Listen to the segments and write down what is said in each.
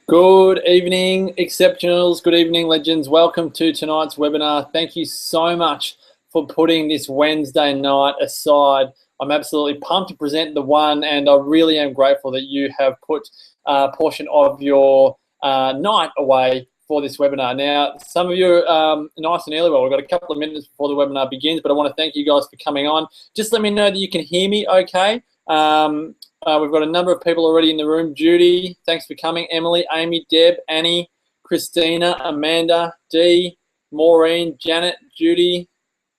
Good evening, Exceptionals. Good evening, Legends. Welcome to tonight's webinar. Thank you so much for putting this Wednesday night aside. I'm absolutely pumped to present the one, and I really am grateful that you have put a portion of your night away for this webinar. Now, some of you are nice and early. Well, we've got a couple of minutes before the webinar begins, but I want to thank you guys for coming on. Just let me know that you can hear me okay. We've got a number of people already in the room. Judy, thanks for coming. Emily, Amy, Deb, Annie, Christina, Amanda, Dee, Maureen, Janet, Judy,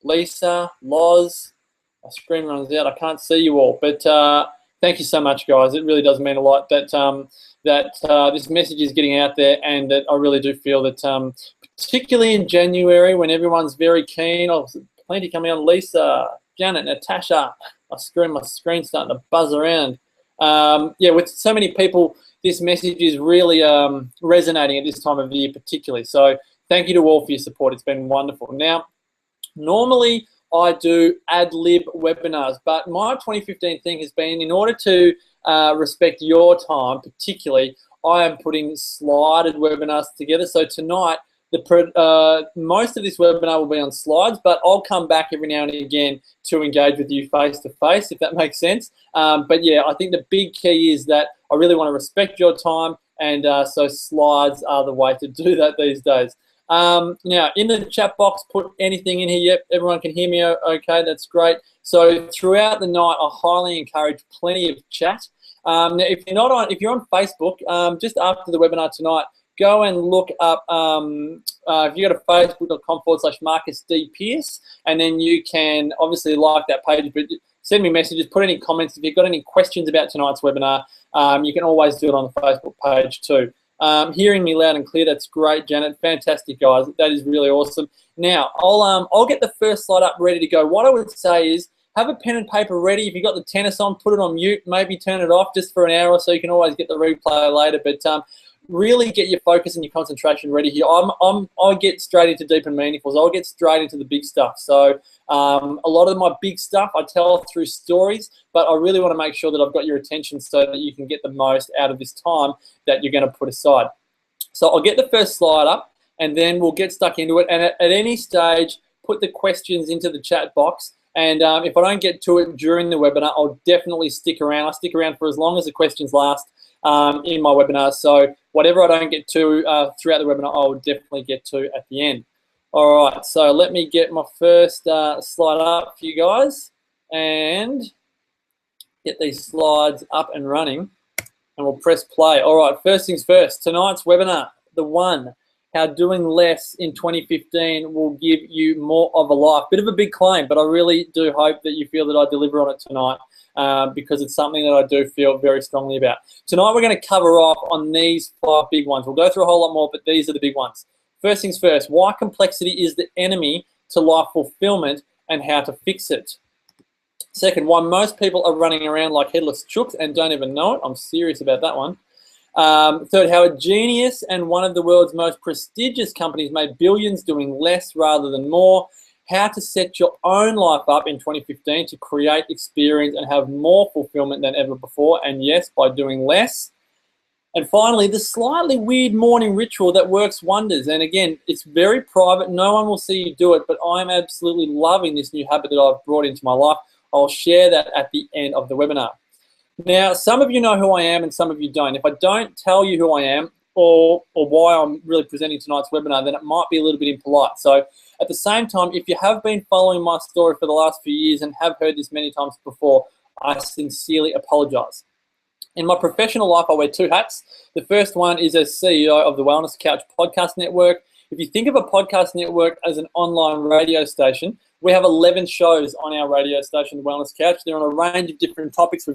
Lisa, Loz. My screen runs out. I can't see you all, but thank you so much, guys. It really does mean a lot that this message is getting out there, and that I really do feel that, particularly in January when everyone's very keen. Oh, plenty coming on. Lisa, Janet, Natasha. My screen's starting to buzz around. Yeah, with so many people, this message is really resonating at this time of the year particularly. So thank you to all for your support. It's been wonderful. Now, normally I do ad-lib webinars, but my 2015 thing has been, in order to respect your time particularly, I am putting slided webinars together. So tonight, most of this webinar will be on slides, but I'll come back every now and again to engage with you face to face, if that makes sense. But yeah, I think the big key is that I really want to respect your time, and so slides are the way to do that these days. Now, in the chat box, put anything in here. Yep, everyone can hear me okay, that's great. So throughout the night, I highly encourage plenty of chat. Now, if you're on Facebook, just after the webinar tonight, go and look up, if you go to facebook.com/Marcus D. Pierce, and then you can obviously like that page, but send me messages, put any comments. If you've got any questions about tonight's webinar, you can always do it on the Facebook page too. Hearing me loud and clear, that's great, Janet. Fantastic, guys. That is really awesome. Now, I'll get the first slide up ready to go. What I would say is, have a pen and paper ready. If you've got the tennis on, put it on mute, maybe turn it off just for an hour or so. You can always get the replay later, but really get your focus and your concentration ready here. I'll get straight into deep and meaningfuls. I'll get straight into the big stuff. So a lot of my big stuff I tell through stories, but I really want to make sure that I've got your attention so that you can get the most out of this time that you're going to put aside. So I'll get the first slide up, and then we'll get stuck into it. And at any stage, put the questions into the chat box. And if I don't get to it during the webinar, I'll definitely stick around. I stick around for as long as the questions last in my webinar. So whatever I don't get to throughout the webinar, I'll definitely get to at the end. All right, so let me get my first slide up for you guys and get these slides up and running, and we'll press play. All right, first things first, tonight's webinar, the one, how doing less in 2015 will give you more of a life. Bit of a big claim, but I really do hope that you feel that I deliver on it tonight, because it's something that I do feel very strongly about. Tonight we're going to cover off on these 5 big ones. We'll go through a whole lot more, but these are the big ones. First things first, why complexity is the enemy to life fulfillment and how to fix it. Second, why most people are running around like headless chooks and don't even know it. I'm serious about that one. Third, how a genius and one of the world's most prestigious companies made billions doing less rather than more. How to set your own life up in 2015 to create experience and have more fulfillment than ever before, and yes, by doing less. And finally, the slightly weird morning ritual that works wonders. And again, it's very private. No one will see you do it, but I'm absolutely loving this new habit that I've brought into my life. I'll share that at the end of the webinar. Now, some of you know who I am and some of you don't. If I don't tell you who I am or why I'm really presenting tonight's webinar, then it might be a little bit impolite. So at the same time, if you have been following my story for the last few years and have heard this many times before, I sincerely apologize. In my professional life, I wear 2 hats. The first one is as CEO of the Wellness Couch podcast network. If you think of a podcast network as an online radio station, we have 11 shows on our radio station, the Wellness Couch. They're on a range of different topics. We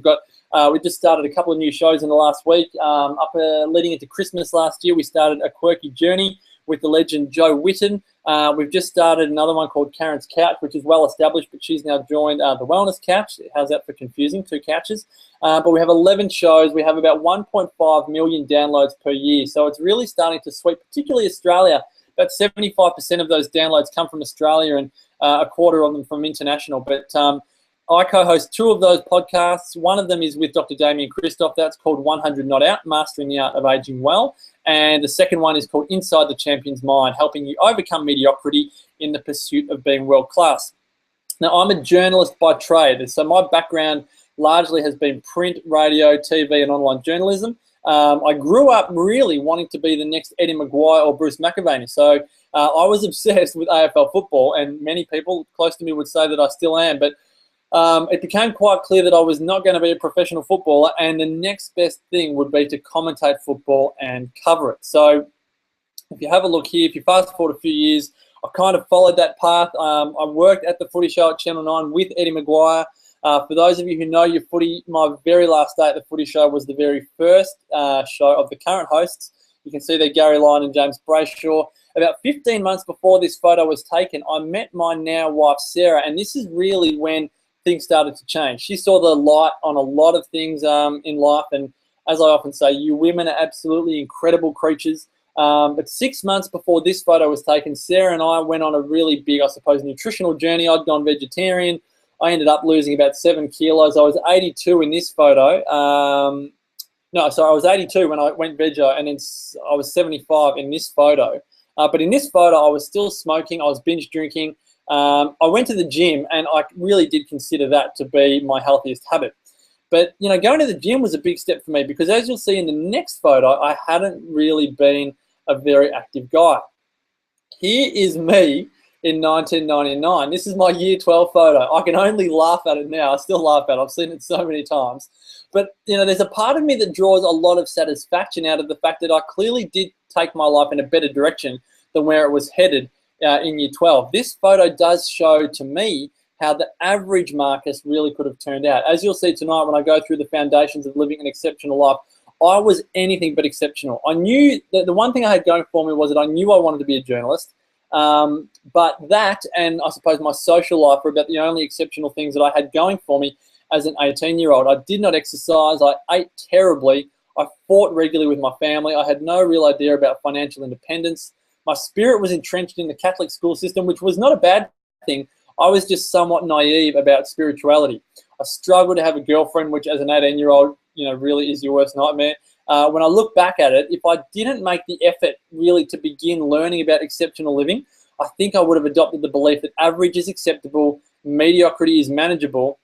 just started a couple of new shows in the last week. Leading into Christmas last year, we started A Quirky Journey with the legend Joe Witten. We've just started another one called Karen's Couch, which is well established, but she's now joined the Wellness Couch. How's that for confusing? 2 couches. But we have 11 shows. We have about 1.5 million downloads per year. So it's really starting to sweep, particularly Australia. About 75% of those downloads come from Australia, and a quarter of them from international. But I co-host 2 of those podcasts. One of them is with Dr. Damien Christoph. That's called 100 Not Out, Mastering the Art of Aging Well. And the second one is called Inside the Champion's Mind, helping you overcome mediocrity in the pursuit of being world-class. Now, I'm a journalist by trade, so my background largely has been print, radio, TV, and online journalism. I grew up really wanting to be the next Eddie Maguire or Bruce McAvaney. So I was obsessed with AFL football, and many people close to me would say that I still am. But it became quite clear that I was not going to be a professional footballer, and the next best thing would be to commentate football and cover it. So if you have a look here, if you fast forward a few years, I kind of followed that path. I worked at the Footy Show at Channel 9 with Eddie Maguire. For those of you who know your footy, my very last day at the Footy Show was the very first show of the current hosts. You can see there Gary Lyon and James Brayshaw. About 15 months before this photo was taken, I met my now wife, Sarah, and this is really when things started to change. She saw the light on a lot of things in life, and as I often say, you women are absolutely incredible creatures. But 6 months before this photo was taken, Sarah and I went on a really big, I suppose, nutritional journey. I'd gone vegetarian. I ended up losing about 7 kilos. I was 82 in this photo. I was 82 when I went veggie, and then I was 75 in this photo. But in this photo, I was still smoking. I was binge drinking. I went to the gym, and I really did consider that to be my healthiest habit. But, going to the gym was a big step for me because, as you'll see in the next photo, I hadn't really been a very active guy. Here is me in 1999. This is my year 12 photo. I can only laugh at it now. I still laugh at it. I've seen it so many times. But, there's a part of me that draws a lot of satisfaction out of the fact that I clearly did take my life in a better direction than where it was headed in year 12. This photo does show to me how the average Marcus really could have turned out. As you'll see tonight when I go through the foundations of living an exceptional life, I was anything but exceptional. I knew that the one thing I had going for me was that I knew I wanted to be a journalist, but that and I suppose my social life were about the only exceptional things that I had going for me as an 18-year-old. I did not exercise. I ate terribly. I fought regularly with my family. I had no real idea about financial independence. My spirit was entrenched in the Catholic school system, which was not a bad thing. I was just somewhat naive about spirituality. I struggled to have a girlfriend, which as an 18-year-old, really is your worst nightmare. When I look back at it, if I didn't make the effort really to begin learning about exceptional living, I think I would have adopted the belief that average is acceptable, mediocrity is manageable,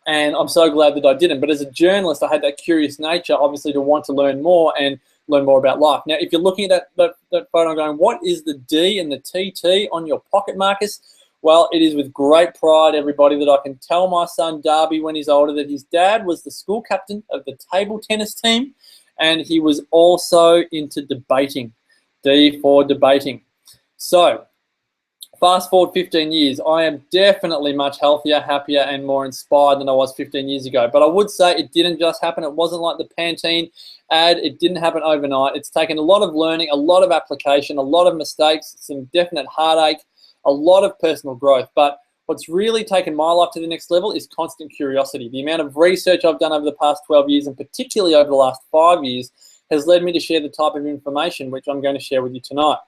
and I'm so glad that I didn't. But as a journalist, I had that curious nature, obviously, to want to learn more and learn more about life. Now, if you're looking at that photo and going, what is the D and the TT on your pocket, Marcus? Well, it is with great pride, everybody, that I can tell my son Darby when he's older that his dad was the school captain of the table tennis team, and he was also into debating. D for debating. So, fast forward 15 years, I am definitely much healthier, happier, and more inspired than I was 15 years ago. But I would say it didn't just happen. It wasn't like the Pantene ad. It didn't happen overnight. It's taken a lot of learning, a lot of application, a lot of mistakes, some definite heartache, a lot of personal growth. But what's really taken my life to the next level is constant curiosity. The amount of research I've done over the past 12 years, and particularly over the last 5 years, has led me to share the type of information which I'm going to share with you tonight.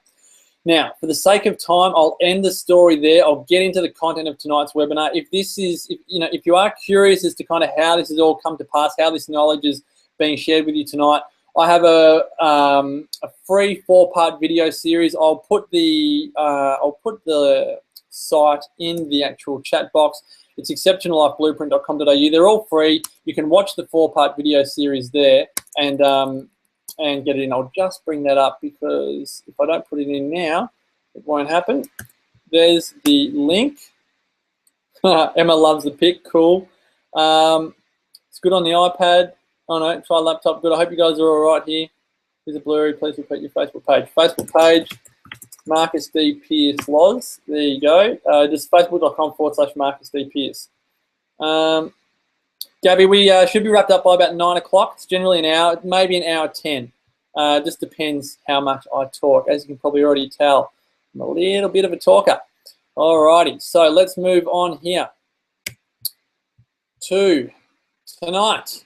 Now, for the sake of time, I'll end the story there. I'll get into the content of tonight's webinar. If you are curious as to kind of how this has all come to pass, how this knowledge is being shared with you tonight, I have a free 4-part video series. I'll put the site in the actual chat box. It's exceptionallifeblueprint.com.au. They're all free. You can watch the 4-part video series there and get it in. I'll just bring that up because if I don't put it in now, it won't happen. There's the link. Emma loves the pic. Cool. It's good on the iPad. Oh no, try laptop. Good. I hope you guys are all right here. Here's a blurry. Please repeat your Facebook page. Facebook page, Marcus D. Pierce Loz. There you go. Just facebook.com/Marcus D. Pierce. Gabby, we should be wrapped up by about 9 o'clock. It's generally an hour, maybe an hour 10. Just depends how much I talk. As you can probably already tell, I'm a little bit of a talker. Alrighty, so let's move on here to tonight.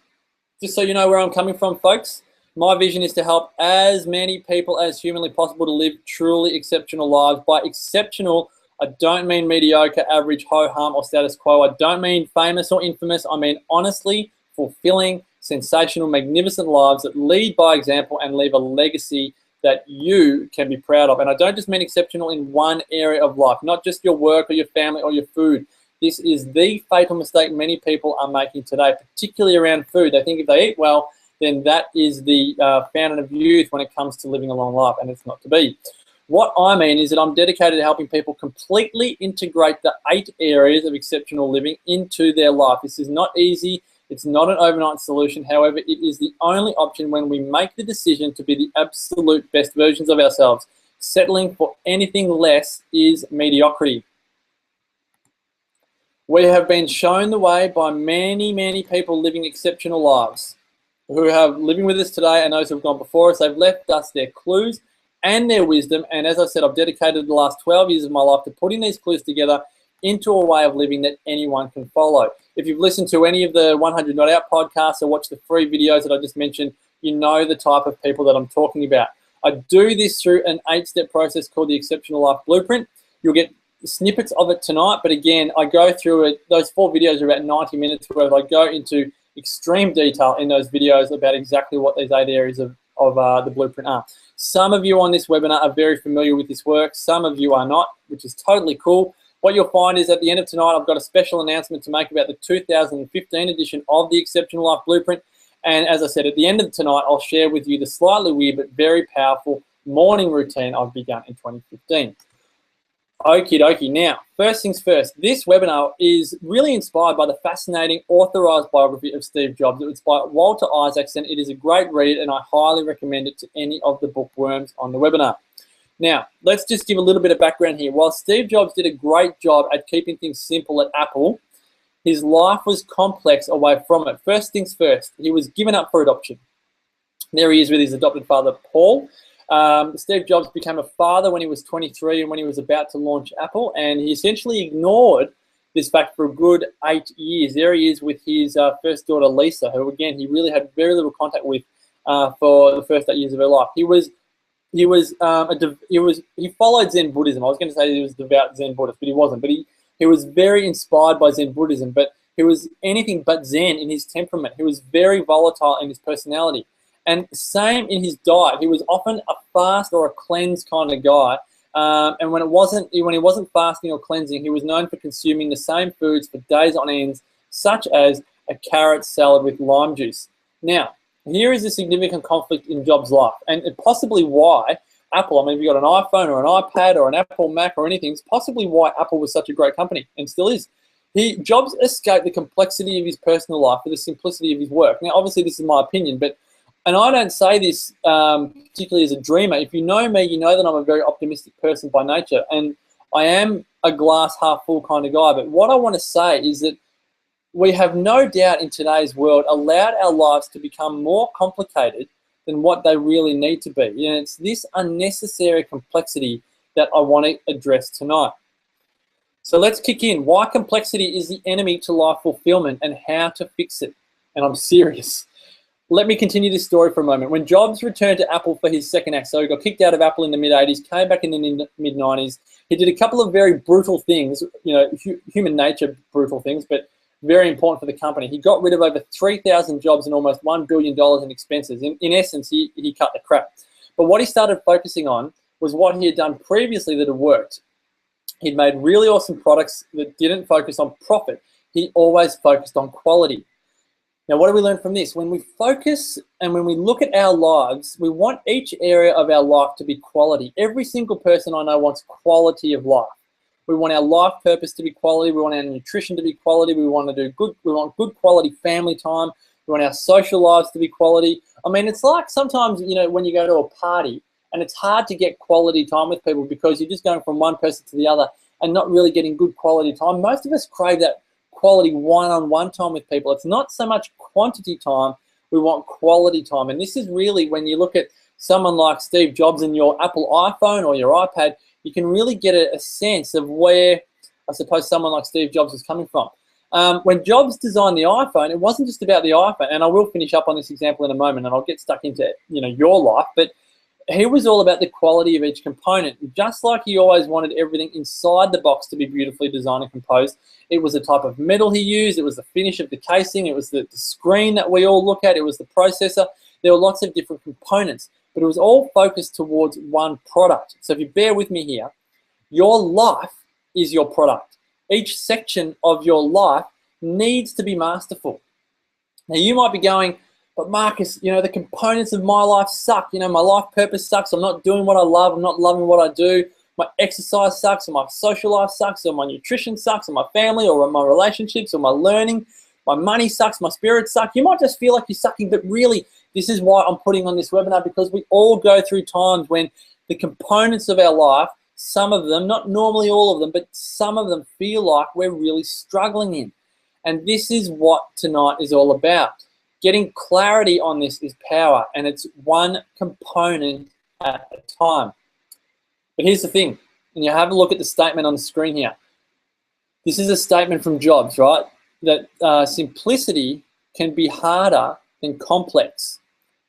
Just so you know where I'm coming from, folks, my vision is to help as many people as humanly possible to live truly exceptional lives. By exceptional, I don't mean mediocre, average, ho-hum, or status quo. I don't mean famous or infamous. I mean honestly fulfilling, sensational, magnificent lives that lead by example and leave a legacy that you can be proud of. And I don't just mean exceptional in one area of life, not just your work or your family or your food. This is the fatal mistake many people are making today, particularly around food. They think if they eat well, then that is the fountain of youth when it comes to living a long life, and it's not to be. What I mean is that I'm dedicated to helping people completely integrate the 8 areas of exceptional living into their life. This is not easy. It's not an overnight solution. However, it is the only option when we make the decision to be the absolute best versions of ourselves. Settling for anything less is mediocrity. We have been shown the way by many, many people living exceptional lives who have living with us today, and those who have gone before us. They've left us their clues and their wisdom. And as I said, I've dedicated the last 12 years of my life to putting these clues together into a way of living that anyone can follow. If you've listened to any of the 100 Not Out podcasts or watched the free videos that I just mentioned, you know the type of people that I'm talking about. I do this through an 8-step process called the Exceptional Life Blueprint. You'll get snippets of it tonight, but again, I go through it. Those 4 videos are about 90 minutes, where I go into extreme detail in those videos about exactly what these 8 areas of the blueprint are. Some of you on this webinar are very familiar with this work. Some of you are not, which is totally cool. What you'll find is at the end of tonight, I've got a special announcement to make about the 2015 edition of the Exceptional Life Blueprint. And as I said, at the end of tonight, I'll share with you the slightly weird but very powerful morning routine I've begun in 2015. Okie dokie. Now, first things first, this webinar is really inspired by the fascinating authorized biography of Steve Jobs. It's by Walter Isaacson. It is a great read, and I highly recommend it to any of the bookworms on the webinar. Now, let's just give a little bit of background here. While Steve Jobs did a great job at keeping things simple at Apple, his life was complex away from it. First things first, he was given up for adoption. There he is with his adopted father, Paul. Steve Jobs became a father when he was 23 and when he was about to launch Apple, and he essentially ignored this fact for a good 8 years. There he is with his first daughter, Lisa, who again he really had very little contact with for the first 8 years of her life. He followed Zen Buddhism. I was going to say he was a devout Zen Buddhist, but he wasn't. But he was very inspired by Zen Buddhism, but he was anything but Zen in his temperament. He was very volatile in his personality. And same in his diet. He was often a fast or a cleanse kind of guy. And when he wasn't fasting or cleansing, he was known for consuming the same foods for days on end, such as a carrot salad with lime juice. Now, here is a significant conflict in Jobs' life, and possibly why Apple, I mean, if you've got an iPhone or an iPad or an Apple Mac or anything, it's possibly why Apple was such a great company and still is. Jobs escaped the complexity of his personal life for the simplicity of his work. Now, obviously, this is my opinion, and I don't say this particularly as a dreamer. If you know me, you know that I'm a very optimistic person by nature, and I am a glass half full kind of guy. But what I want to say is that we have no doubt in today's world allowed our lives to become more complicated than what they really need to be. And it's this unnecessary complexity that I want to address tonight. So let's kick in. Why complexity is the enemy to life fulfillment and how to fix it. And I'm serious. Let me continue this story for a moment. When Jobs returned to Apple for his second act, so he got kicked out of Apple in the mid-80s, came back in the mid-90s, he did a couple of very brutal things, human nature brutal things, but very important for the company. He got rid of over 3,000 jobs and almost $1 billion in expenses. In essence, he cut the crap. But what he started focusing on was what he had done previously that had worked. He'd made really awesome products that didn't focus on profit. He always focused on quality. Now, what do we learn from this? When we focus and when we look at our lives, we want each area of our life to be quality. Every single person I know wants quality of life. We want our life purpose to be quality. We want our nutrition to be quality. We want good quality family time. We want our social lives to be quality. I mean, it's like sometimes, when you go to a party and it's hard to get quality time with people because you're just going from one person to the other and not really getting good quality time. Most of us crave that quality one-on-one time with people. It's not so much quantity time. We want quality time. And this is really when you look at someone like Steve Jobs and your Apple iPhone or your iPad, you can really get a sense of where, I suppose, someone like Steve Jobs was coming from. When Jobs designed the iPhone, it wasn't just about the iPhone, and I will finish up on this example in a moment, and I'll get stuck into your life. But He was all about the quality of each component. Just like he always wanted everything inside the box to be beautifully designed and composed, it was the type of metal he used, it was the finish of the casing, it was the screen that we all look at, it was the processor. There were lots of different components, but it was all focused towards one product. So if you bear with me here, your life is your product. Each section of your life needs to be masterful. Now you might be going, but Marcus, you know, the components of my life suck. You know, my life purpose sucks. I'm not doing what I love. I'm not loving what I do. My exercise sucks, or my social life sucks, or my nutrition sucks, or my family, or my relationships, or my learning. My money sucks, my spirit sucks. You might just feel like you're sucking, but really, this is why I'm putting on this webinar, because we all go through times when the components of our life, some of them, not normally all of them, but some of them feel like we're really struggling in. And this is what tonight is all about. Getting clarity on this is power, and it's one component at a time. But here's the thing, and you have a look at the statement on the screen here. This is a statement from Jobs, right? That simplicity can be harder than complex.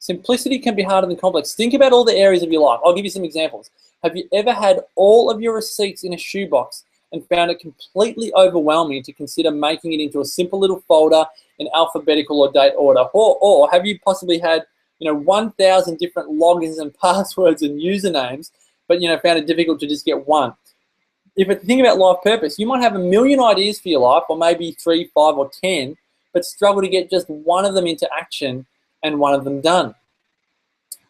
Simplicity can be harder than complex. Think about all the areas of your life. I'll give you some examples. Have you ever had all of your receipts in a shoebox and found it completely overwhelming to consider making it into a simple little folder in alphabetical or date order? Or have you possibly had, 1,000 different logins and passwords and usernames, but found it difficult to just get one? If you think about life purpose, you might have a million ideas for your life, or maybe 3, 5, or 10, but struggle to get just one of them into action and one of them done.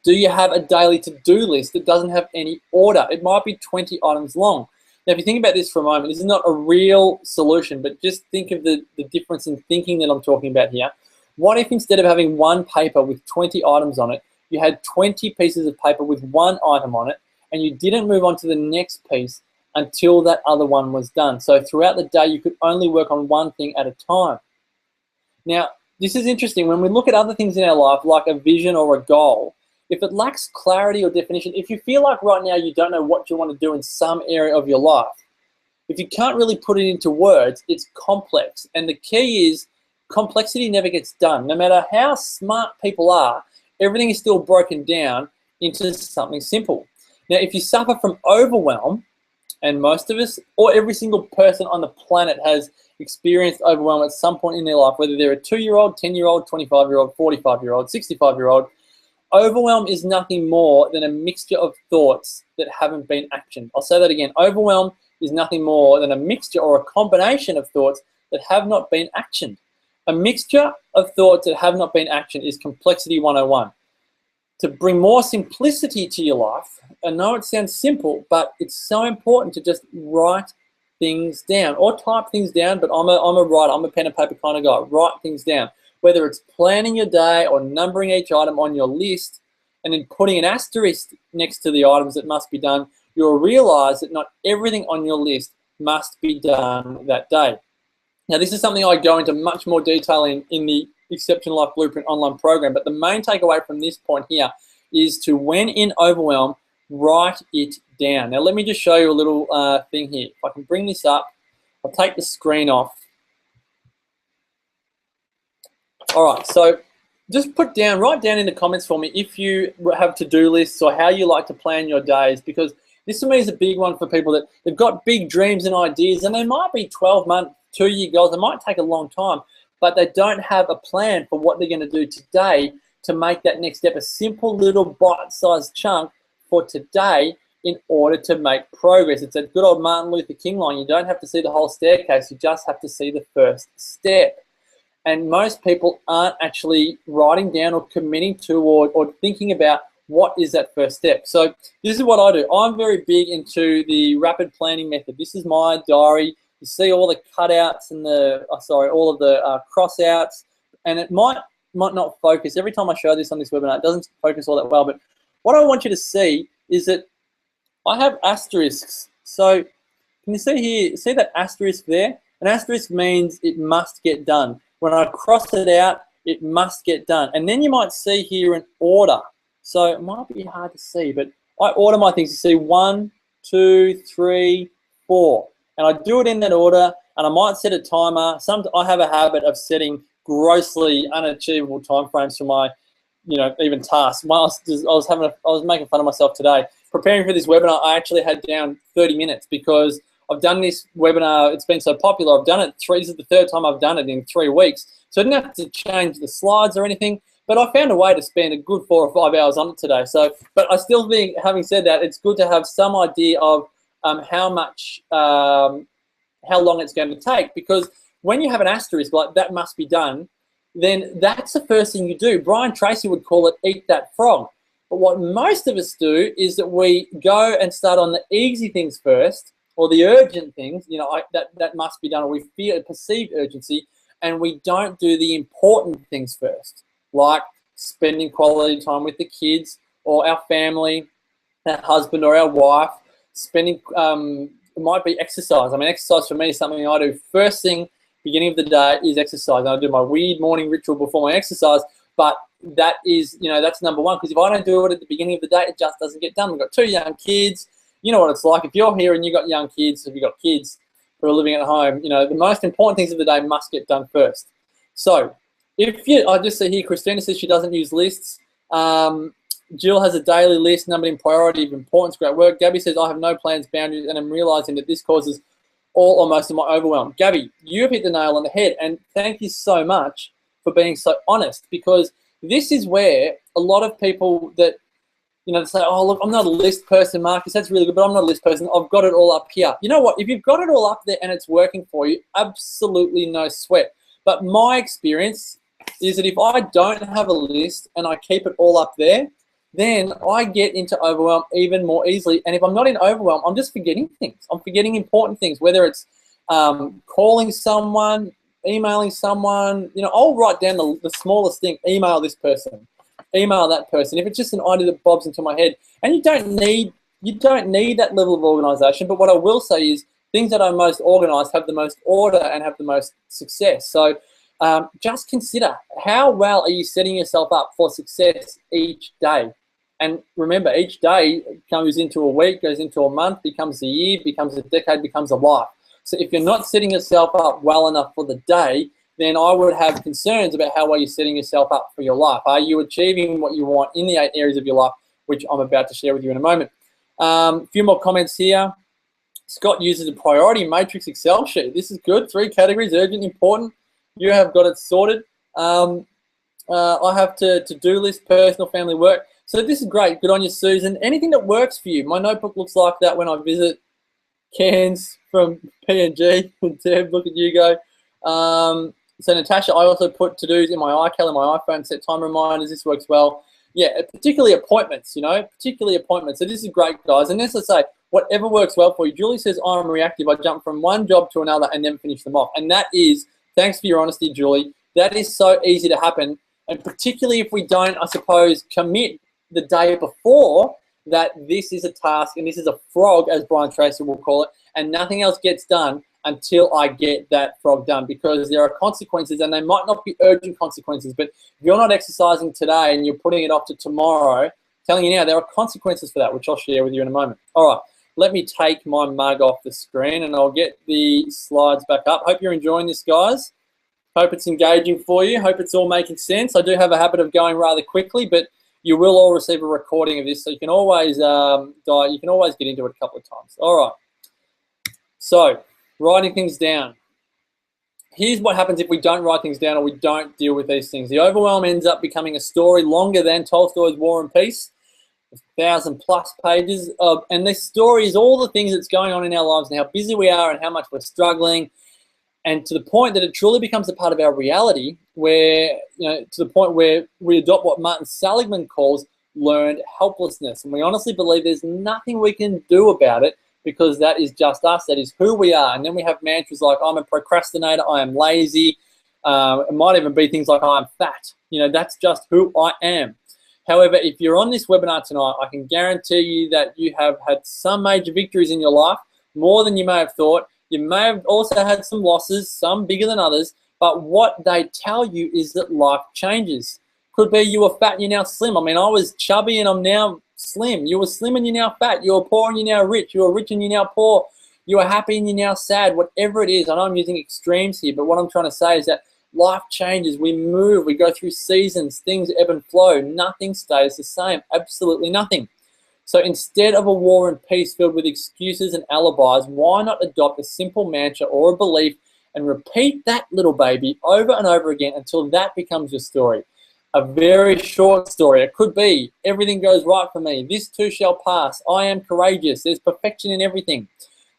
Do you have a daily to-do list that doesn't have any order? It might be 20 items long. Now, if you think about this for a moment, this is not a real solution, but just think of the difference in thinking that I'm talking about here. What if instead of having one paper with 20 items on it, you had 20 pieces of paper with one item on it, and you didn't move on to the next piece until that other one was done? So throughout the day, you could only work on one thing at a time. Now, this is interesting. When we look at other things in our life, like a vision or a goal, if it lacks clarity or definition, if you feel like right now you don't know what you want to do in some area of your life, if you can't really put it into words, it's complex. And the key is complexity never gets done. No matter how smart people are, everything is still broken down into something simple. Now, if you suffer from overwhelm, and most of us, or every single person on the planet has experienced overwhelm at some point in their life, whether they're a 2-year-old, 10-year-old, 25-year-old, 45-year-old, 65-year-old, overwhelm is nothing more than a mixture of thoughts that haven't been actioned. I'll say that again. Overwhelm is nothing more than a mixture or a combination of thoughts that have not been actioned. A mixture of thoughts that have not been actioned is complexity 101. To bring more simplicity to your life, I know it sounds simple, but it's so important to just write things down or type things down, but I'm a writer, I'm a pen and paper kind of guy. Write things down. Whether it's planning your day or numbering each item on your list and then putting an asterisk next to the items that must be done, you'll realize that not everything on your list must be done that day. Now, this is something I go into much more detail in the Exceptional Life Blueprint online program, but the main takeaway from this point here is to, when in overwhelm, write it down. Now, let me just show you a little thing here. If I can bring this up, I'll take the screen off. All right, so just write down in the comments for me if you have to-do lists or how you like to plan your days, because this for me is a big one for people that they've got big dreams and ideas, and they might be 12-month, 2-year goals. They might take a long time, but they don't have a plan for what they're going to do today to make that next step a simple little bite-sized chunk for today in order to make progress. It's a good old Martin Luther King line. You don't have to see the whole staircase. You just have to see the first step. And most people aren't actually writing down or committing to or thinking about what is that first step. So this is what I do. I'm very big into the rapid planning method. This is my diary. You see all the cutouts and all of the crossouts, and it might not focus. Every time I show this on this webinar, it doesn't focus all that well. But what I want you to see is that I have asterisks. So can you see here, see that asterisk there? An asterisk means it must get done. When I cross it out, it must get done. And then you might see here an order. So it might be hard to see, but I order my things. You see 1, 2, 3, 4. And I do it in that order, and I might set a timer. I have a habit of setting grossly unachievable timeframes for my even tasks. I was making fun of myself today. Preparing for this webinar, I actually had down 30 minutes because I've done this webinar. It's been so popular. I've done it this is the third time I've done it in 3 weeks. So I didn't have to change the slides or anything, but I found a way to spend a good 4 or 5 hours on it today. So, but I still think, having said that, it's good to have some idea of how long it's going to take, because when you have an asterisk like that must be done, then that's the first thing you do. Brian Tracy would call it eat that frog. But what most of us do is that we go and start on the easy things first, or the urgent things, that must be done, or we feel perceived urgency, and we don't do the important things first, like spending quality time with the kids or our family, our husband or our wife, spending, it might be exercise. I mean, exercise for me is something I do first thing, beginning of the day is exercise. I do my weird morning ritual before my exercise, but that is, that's number one, because if I don't do it at the beginning of the day, it just doesn't get done. We've got 2 young kids. You know what it's like. If you're here and you've got young kids, if you've got kids who are living at home, the most important things of the day must get done first. So I just see here, Christina says she doesn't use lists. Jill has a daily list, numbered in priority of importance. Great work. Gabby says, I have no plans, boundaries, and I'm realizing that this causes all or most of my overwhelm. Gabby, you've hit the nail on the head, and thank you so much for being so honest, because this is where a lot of people that, say, oh, look, I'm not a list person, Marcus, that's really good, but I'm not a list person. I've got it all up here. You know what? If you've got it all up there and it's working for you, absolutely no sweat. But my experience is that if I don't have a list and I keep it all up there, then I get into overwhelm even more easily. And if I'm not in overwhelm, I'm just forgetting things. I'm forgetting important things, whether it's calling someone, emailing someone. I'll write down the smallest thing, email this person, email that person. If it's just an idea that bobs into my head, and you don't need that level of organization. But what I will say is things that are most organized have the most order and have the most success. So just consider, how well are you setting yourself up for success each day? And remember, each day goes into a week, goes into a month, becomes a year, becomes a decade, becomes a life. So if you're not setting yourself up well enough for the day, then I would have concerns about how well you're setting yourself up for your life. Are you achieving what you want in the 8 areas of your life, which I'm about to share with you in a moment? A few more comments here. Scott uses a priority matrix Excel sheet. This is good. 3 categories, urgent, important. You have got it sorted. I have to-do list, personal, family, work. So this is great. Good on you, Susan. Anything that works for you. My notebook looks like that when I visit Cairns from PNG. Deb, look at you go. So Natasha, I also put to-dos in my iCal, my iPhone, set time reminders. This works well. Yeah, particularly appointments, particularly appointments. So this is great, guys. And as I say, whatever works well for you. Julie says, I'm reactive. I jump from one job to another and then finish them off. And that is, thanks for your honesty, Julie. That is so easy to happen. And particularly if we don't, I suppose, commit the day before that this is a task and this is a frog, as Brian Tracy will call it, and nothing else gets done until I get that frog done, because there are consequences, and they might not be urgent consequences, but if you're not exercising today and you're putting it off to tomorrow, telling you now, there are consequences for that, which I'll share with you in a moment. All right, let me take my mug off the screen and I'll get the slides back up. Hope you're enjoying this, guys. Hope it's engaging for you. Hope it's all making sense. I do have a habit of going rather quickly, but you will all receive a recording of this, so you can always get into it a couple of times. All right. So, writing things down. Here's what happens if we don't write things down or we don't deal with these things. The overwhelm ends up becoming a story longer than Tolstoy's War and Peace, 1,000+ pages. And this story is all the things that's going on in our lives and how busy we are and how much we're struggling, and to the point that it truly becomes a part of our reality, where, to the point where we adopt what Martin Seligman calls learned helplessness. And we honestly believe there's nothing we can do about it, because that is just us, that is who we are. And then we have mantras like, I'm a procrastinator, I am lazy. It might even be things like, I'm fat. That's just who I am. However, if you're on this webinar tonight, I can guarantee you that you have had some major victories in your life, more than you may have thought. You may have also had some losses, some bigger than others, but what they tell you is that life changes. Could be you were fat and you're now slim. I mean, I was chubby and I'm now slim. You were slim and you're now fat. You were poor and you're now rich. You were rich and you're now poor. You were happy and you're now sad. Whatever it is, I know I'm using extremes here, but what I'm trying to say is that Life changes, we move, we go through seasons, things ebb and flow. Nothing stays the same, absolutely nothing. So instead of a war and peace filled with excuses and alibis, why not adopt a simple mantra or a belief and repeat that, little baby, over and over again until that becomes your story? A very short story. It could be, everything goes right for me. This too shall pass. I am courageous. There's perfection in everything.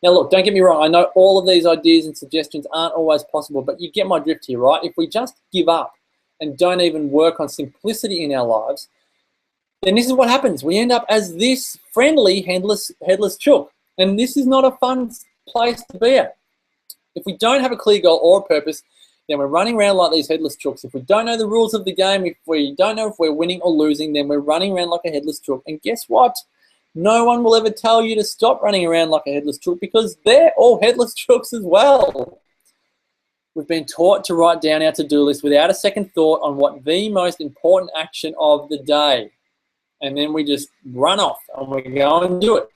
Now, look, don't get me wrong. I know all of these ideas and suggestions aren't always possible, but you get my drift here, right? If we just give up and don't even work on simplicity in our lives, then this is what happens. We end up as this friendly, headless chook. And this is not a fun place to be at. If we don't have a clear goal or a purpose, then we're running around like these headless chooks. If we don't know the rules of the game, if we don't know if we're winning or losing, then we're running around like a headless chook. And guess what? No one will ever tell you to stop running around like a headless chook because they're all headless chooks as well. We've been taught to write down our to-do list without a second thought on what the most important action of the day. And then we just run off and we go and do it.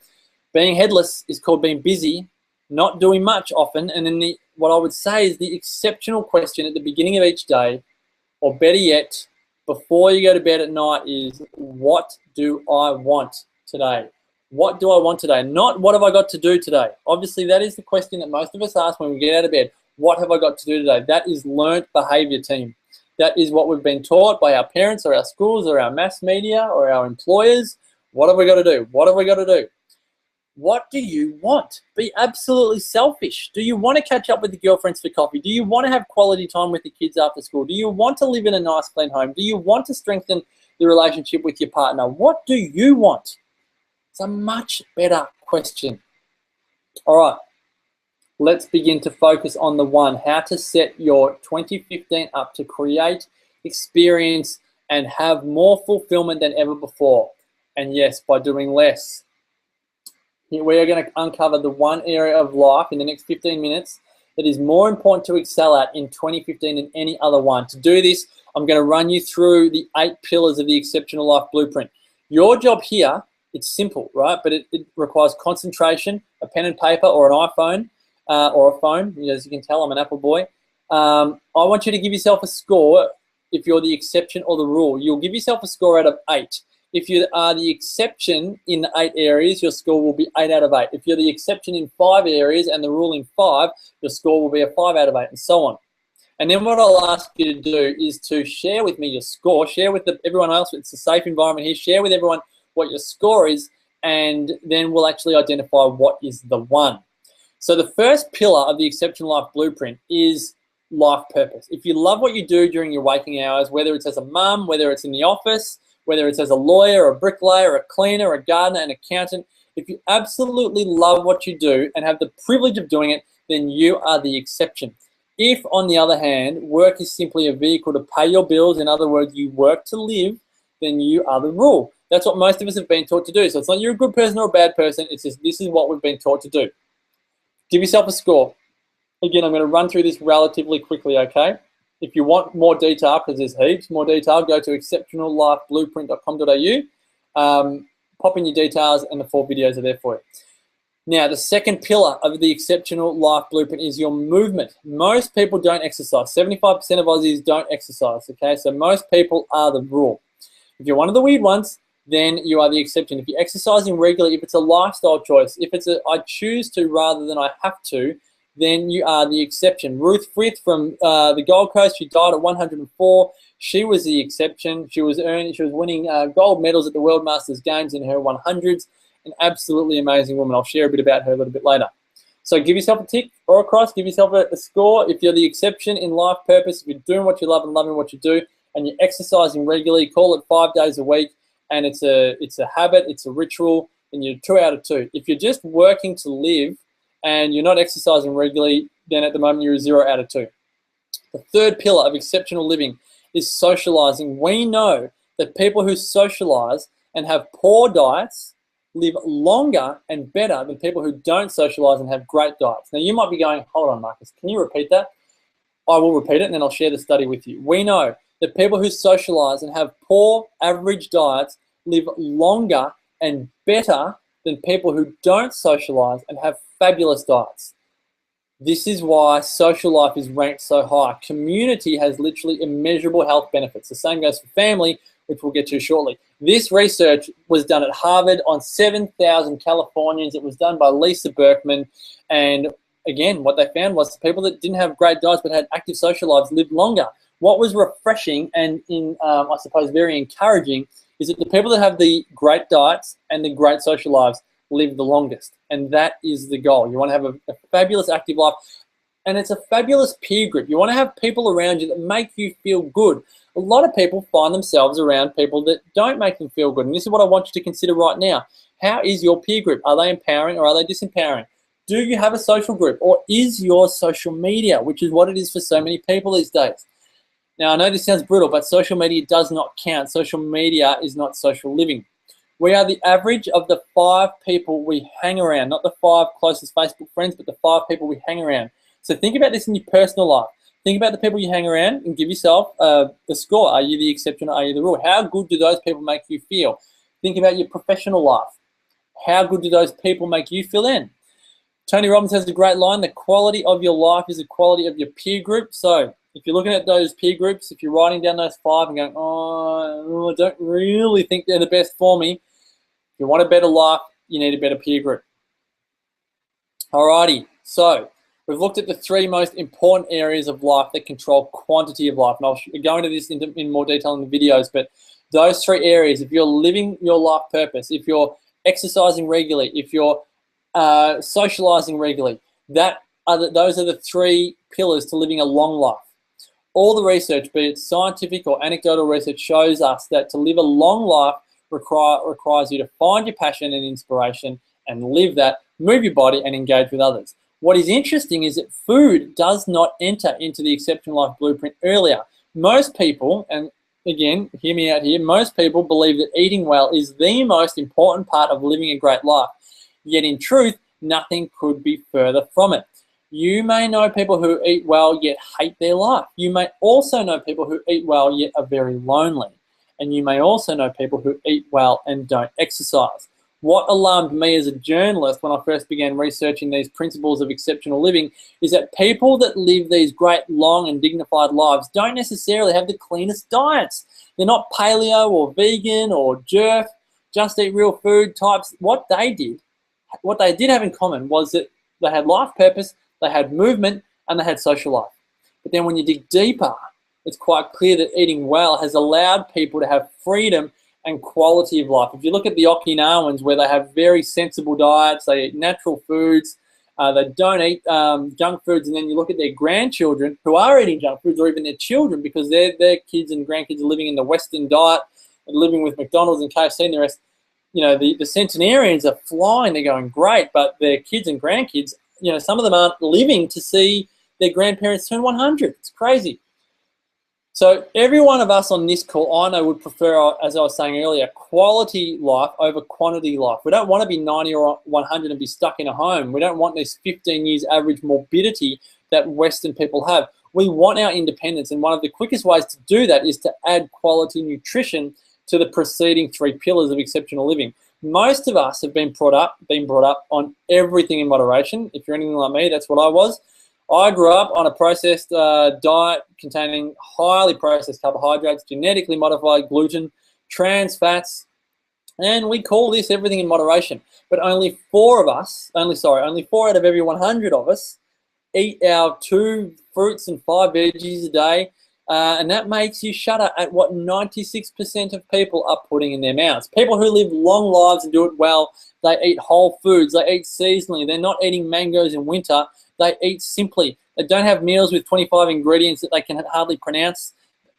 Being headless is called being busy, not doing much often. And then what I would say is the exceptional question at the beginning of each day, or better yet, before you go to bed at night, is what do I want today? What do I want today? Not what have I got to do today? Obviously, that is the question that most of us ask when we get out of bed. What have I got to do today? That is learnt behavior, team. That is what we've been taught by our parents or our schools or our mass media or our employers. What have we got to do? What have we got to do? What do you want? Be absolutely selfish. Do you want to catch up with your girlfriends for coffee? Do you want to have quality time with the kids after school? Do you want to live in a nice, clean home? Do you want to strengthen the relationship with your partner? What do you want? It's a much better question. All right, let's begin to focus on the one, how to set your 2015 up to create, experience, and have more fulfillment than ever before. And yes, by doing less. Here we are going to uncover the one area of life in the next 15 minutes that is more important to excel at in 2015 than any other one. To do this, I'm going to run you through the 8 pillars of the Exceptional Life Blueprint. Your job here, it's simple, right? But it requires concentration, a pen and paper or an iPhone or a phone. As you can tell, I'm an Apple boy. I want you to give yourself a score if you're the exception or the rule. You'll give yourself a score out of 8. If you are the exception in the 8 areas, your score will be 8 out of 8. If you're the exception in 5 areas and the rule in 5, your score will be a 5 out of 8, and so on. And then what I'll ask you to do is to share with me your score, share with everyone else. It's a safe environment here. Share with everyone what your score is, and then we'll actually identify what is the one. So the first pillar of the Exceptional Life Blueprint is life purpose. If you love what you do during your waking hours, whether it's as a mum, whether it's in the office, whether it's as a lawyer, a bricklayer, a cleaner, a gardener, an accountant, if you absolutely love what you do and have the privilege of doing it, then you are the exception. If, on the other hand, work is simply a vehicle to pay your bills, in other words, you work to live, then you are the rule. That's what most of us have been taught to do. So it's not you're a good person or a bad person, it's just this is what we've been taught to do. Give yourself a score. Again, I'm going to run through this relatively quickly, okay? If you want more detail, because there's heaps more detail, go to exceptionallifeblueprint.com.au, pop in your details, and the 4 videos are there for you. Now, the second pillar of the Exceptional Life Blueprint is your movement. Most people don't exercise. 75% of Aussies don't exercise, okay? So most people are the rule. If you're one of the weird ones, then you are the exception. If you're exercising regularly, if it's a lifestyle choice, if it's a I choose to rather than I have to, then you are the exception. Ruth Frith from the Gold Coast, she died at 104. She was the exception. She was winning gold medals at the World Masters Games in her 100s. An absolutely amazing woman. I'll share a bit about her a little bit later. So give yourself a tick or a cross. Give yourself a score. If you're the exception in life purpose, if you're doing what you love and loving what you do, and you're exercising regularly, call it 5 days a week, and it's a habit, it's a ritual, then you're 2 out of 2. If you're just working to live and you're not exercising regularly, then at the moment you're a 0 out of 2. The third pillar of exceptional living is socializing. We know that people who socialize and have poor diets live longer and better than people who don't socialize and have great diets. Now you might be going, hold on, Marcus, can you repeat that? I will repeat it and then I'll share the study with you. We know that people who socialize and have poor average diets live longer and better than people who don't socialize and have fabulous diets. This is why social life is ranked so high. Community has literally immeasurable health benefits. The same goes for family, which we'll get to shortly. This research was done at Harvard on 7,000 Californians. It was done by Lisa Berkman. And again, what they found was the people that didn't have great diets but had active social lives lived longer. What was refreshing and, I suppose, very encouraging is that the people that have the great diets and the great social lives live the longest. And that is the goal. You want to have a fabulous active life. And it's a fabulous peer group. You want to have people around you that make you feel good. A lot of people find themselves around people that don't make them feel good. And this is what I want you to consider right now. How is your peer group? Are they empowering or are they disempowering? Do you have a social group? Or is your social media, which is what it is for so many people these days? Now, I know this sounds brutal, but social media does not count. Social media is not social living. We are the average of the 5 people we hang around, not the 5 closest Facebook friends, but the 5 people we hang around. So think about this in your personal life. Think about the people you hang around and give yourself a score. Are you the exception or are you the rule? How good do those people make you feel? Think about your professional life. How good do those people make you feel in? Tony Robbins has a great line, the quality of your life is the quality of your peer group. So if you're looking at those peer groups, if you're writing down those 5 and going, oh, I don't really think they're the best for me, if you want a better life, you need a better peer group. Alrighty, so we've looked at the 3 most important areas of life that control quantity of life. And I'll go into this in more detail in the videos, but those 3 areas, if you're living your life purpose, if you're exercising regularly, if you're socializing regularly, those are the 3 pillars to living a long life. All the research, be it scientific or anecdotal research, shows us that to live a long life requires you to find your passion and inspiration and live that, move your body and engage with others. What is interesting is that food does not enter into the Exceptional Life Blueprint earlier. Most people, and again, hear me out here, most people believe that eating well is the most important part of living a great life. Yet in truth, nothing could be further from it. You may know people who eat well yet hate their life. You may also know people who eat well yet are very lonely. And you may also know people who eat well and don't exercise. What alarmed me as a journalist when I first began researching these principles of exceptional living is that people that live these great, long and dignified lives don't necessarily have the cleanest diets. They're not paleo or vegan or jerk, just eat real food types. What they did have in common was that they had life purpose, they had movement, and they had social life. But then when you dig deeper, it's quite clear that eating well has allowed people to have freedom and quality of life. If you look at the Okinawans, where they have very sensible diets, they eat natural foods, they don't eat junk foods, and then you look at their grandchildren who are eating junk foods, or even their children, because their kids and grandkids are living in the Western diet, and living with McDonald's and KFC and the rest. You know, the centenarians are flying, they're going great, but their kids and grandkids, you know, some of them aren't living to see their grandparents turn 100. It's crazy. So every one of us on this call, I know, would prefer, as I was saying earlier, quality life over quantity life. We don't want to be 90 or 100 and be stuck in a home. We don't want this 15 years average morbidity that Western people have. We want our independence, and one of the quickest ways to do that is to add quality nutrition to the preceding 3 pillars of exceptional living. Most of us have been brought up on everything in moderation. If you're anything like me, that's what I was. I grew up on a processed diet containing highly processed carbohydrates, genetically modified gluten, trans fats, and we call this everything in moderation. But only 4 out of every 100 of us eat our 2 fruits and 5 veggies a day, and that makes you shudder at what 96% of people are putting in their mouths. People who live long lives and do it well, they eat whole foods, they eat seasonally, they're not eating mangoes in winter, they eat simply. They don't have meals with 25 ingredients that they can hardly pronounce.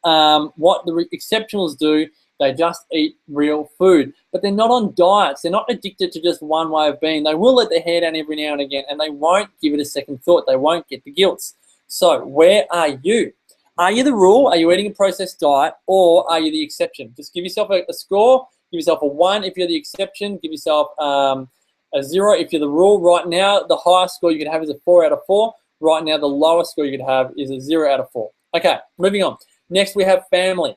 What the exceptionals do, they just eat real food. But they're not on diets. They're not addicted to just one way of being. They will let their hair down every now and again, and they won't give it a second thought. They won't get the guilt. So where are you? Are you the rule? Are you eating a processed diet, or are you the exception? Just give yourself a score. Give yourself a 1 if you're the exception. Give yourself a 0 if you're the rule. Right now, the highest score you could have is a 4 out of 4. Right now, the lowest score you could have is a 0 out of 4. Okay, moving on. Next, we have family.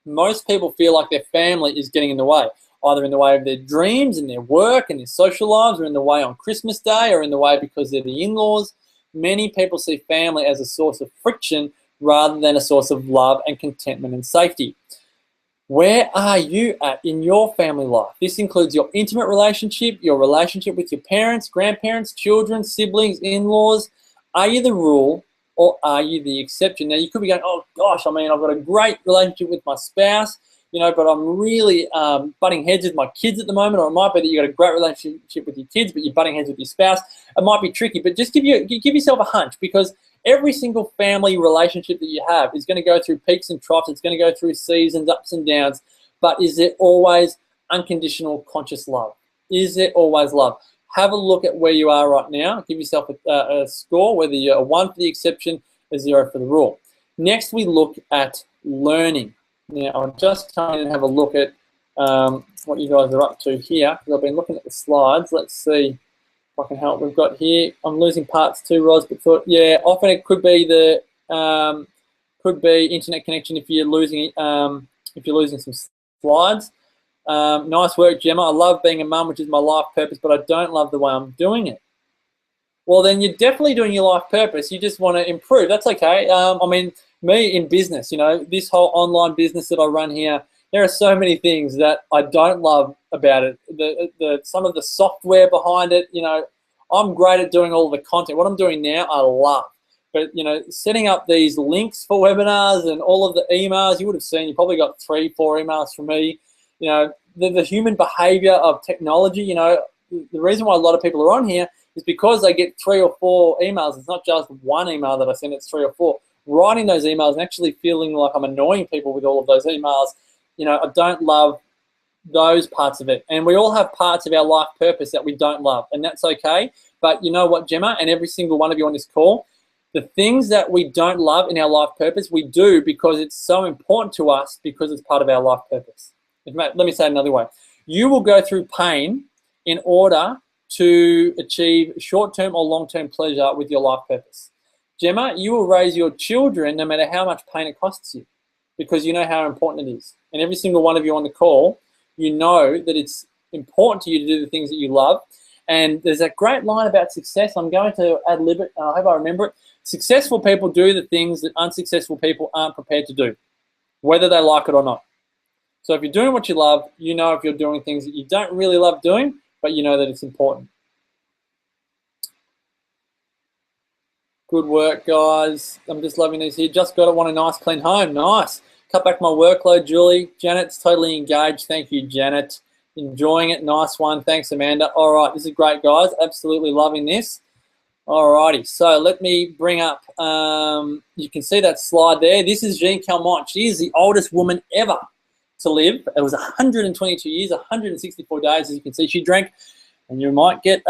Most people feel like their family is getting in the way, either in the way of their dreams and their work and their social lives, or in the way on Christmas Day, or in the way because they're the in-laws. Many people see family as a source of friction rather than a source of love and contentment and safety. Where are you at in your family life? This includes your intimate relationship, your relationship with your parents, grandparents, children, siblings, in-laws. Are you the rule or are you the exception? Now, you could be going, oh gosh, I mean, I've got a great relationship with my spouse, but I'm really butting heads with my kids at the moment. Or it might be that you've got a great relationship with your kids, but you're butting heads with your spouse. It might be tricky, but just give yourself a hunch, because every single family relationship that you have is going to go through peaks and troughs. It's going to go through seasons, ups and downs. But is there always unconditional conscious love? Is there always love? Have a look at where you are right now. Give yourself a score, whether you're a 1 for the exception, a 0 for the rule. Next, we look at learning. Now, I'll just come in and have a look at what you guys are up to here, because I've been looking at the slides. Let's see if I can help. We've got here, I'm losing parts too, Ros, but thought, yeah, often it could be the internet connection if you're losing some slides. Nice work, Gemma. I love being a mum, which is my life purpose, but I don't love the way I'm doing it. Well, then you're definitely doing your life purpose. You just want to improve. That's okay. I mean, me in business, this whole online business that I run here, there are so many things that I don't love about it. Some of the software behind it, I'm great at doing all the content. What I'm doing now, I love. But, setting up these links for webinars and all of the emails, you would have seen, you probably got 3-4 emails from me. The human behavior of technology, the reason why a lot of people are on here is because they get 3 or 4 emails. It's not just one email that I send, it's 3 or 4. Writing those emails and actually feeling like I'm annoying people with all of those emails, I don't love those parts of it. And we all have parts of our life purpose that we don't love, and that's okay. But you know what, Gemma, and every single one of you on this call, the things that we don't love in our life purpose, we do because it's so important to us, because it's part of our life purpose. Let me say it another way. You will go through pain in order to achieve short-term or long-term pleasure with your life purpose. Gemma, you will raise your children no matter how much pain it costs you, because you know how important it is. And every single one of you on the call, you know that it's important to you to do the things that you love. And there's a great line about success. I'm going to ad-lib it, and I hope I remember it. Successful people do the things that unsuccessful people aren't prepared to do, whether they like it or not. So if you're doing what you love, you know if you're doing things that you don't really love doing, but you know that it's important. Good work, guys. I'm just loving these here. Just got it. Want a nice, clean home. Nice. Cut back my workload, Julie. Janet's totally engaged. Thank you, Janet. Enjoying it. Nice one. Thanks, Amanda. All right. This is great, guys. Absolutely loving this. All righty. So let me bring up, you can see that slide there. This is Jean Calment. She is the oldest woman ever to live. It was 122 years, 164 days. As you can see, she drank, and you might get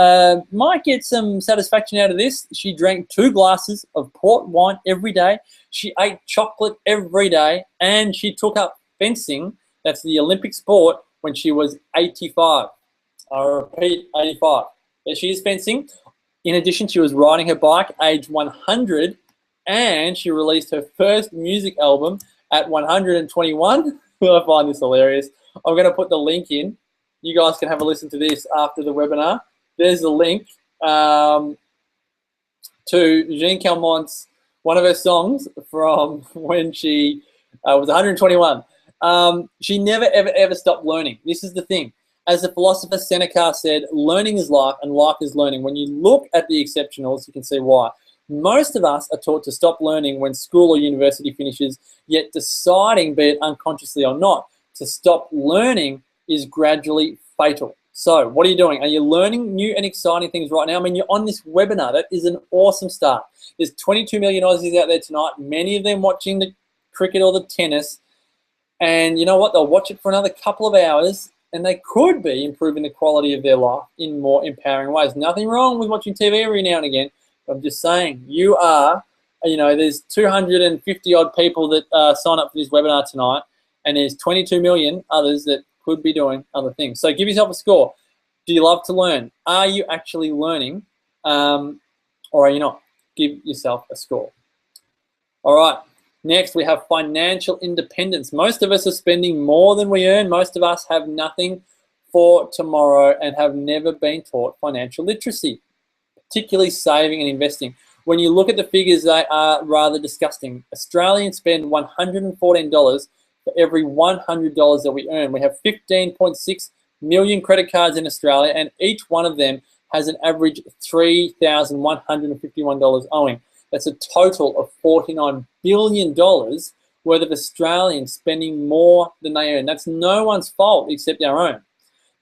some satisfaction out of this. She drank 2 glasses of port wine every day. She ate chocolate every day, and she took up fencing. That's the Olympic sport when she was 85. I repeat, 85. There she is fencing. In addition, she was riding her bike age 100, and she released her first music album at 121. I find this hilarious. I'm going to put the link in. You guys can have a listen to this after the webinar. There's the link to Jean Calment's, one of her songs from when she was 121. She never, ever stopped learning. This is the thing. As the philosopher Seneca said, learning is life and life is learning. When you look at the exceptionals, you can see why. Most of us are taught to stop learning when school or university finishes, yet deciding, be it unconsciously or not, to stop learning is gradually fatal. So what are you doing? Are you learning new and exciting things right now? I mean, you're on this webinar. That is an awesome start. There's 22 million Aussies out there tonight, many of them watching the cricket or the tennis. And you know what? They'll watch it for another couple of hours, and they could be improving the quality of their life in more empowering ways. Nothing wrong with watching TV every now and again. But I'm just saying, you are, there's 250 odd people that sign up for this webinar tonight, and there's 22 million others that could be doing other things. So give yourself a score. Do you love to learn? Are you actually learning, or are you not? Give yourself a score. All right. Next, we have financial independence. Most of us are spending more than we earn. Most of us have nothing for tomorrow and have never been taught financial literacy, particularly saving and investing. When you look at the figures, they are rather disgusting. Australians spend $114 for every $100 that we earn. We have 15.6 million credit cards in Australia, and each one of them has an average $3,151 owing. That's a total of $49 billion worth of Australians spending more than they earn. That's no one's fault except our own.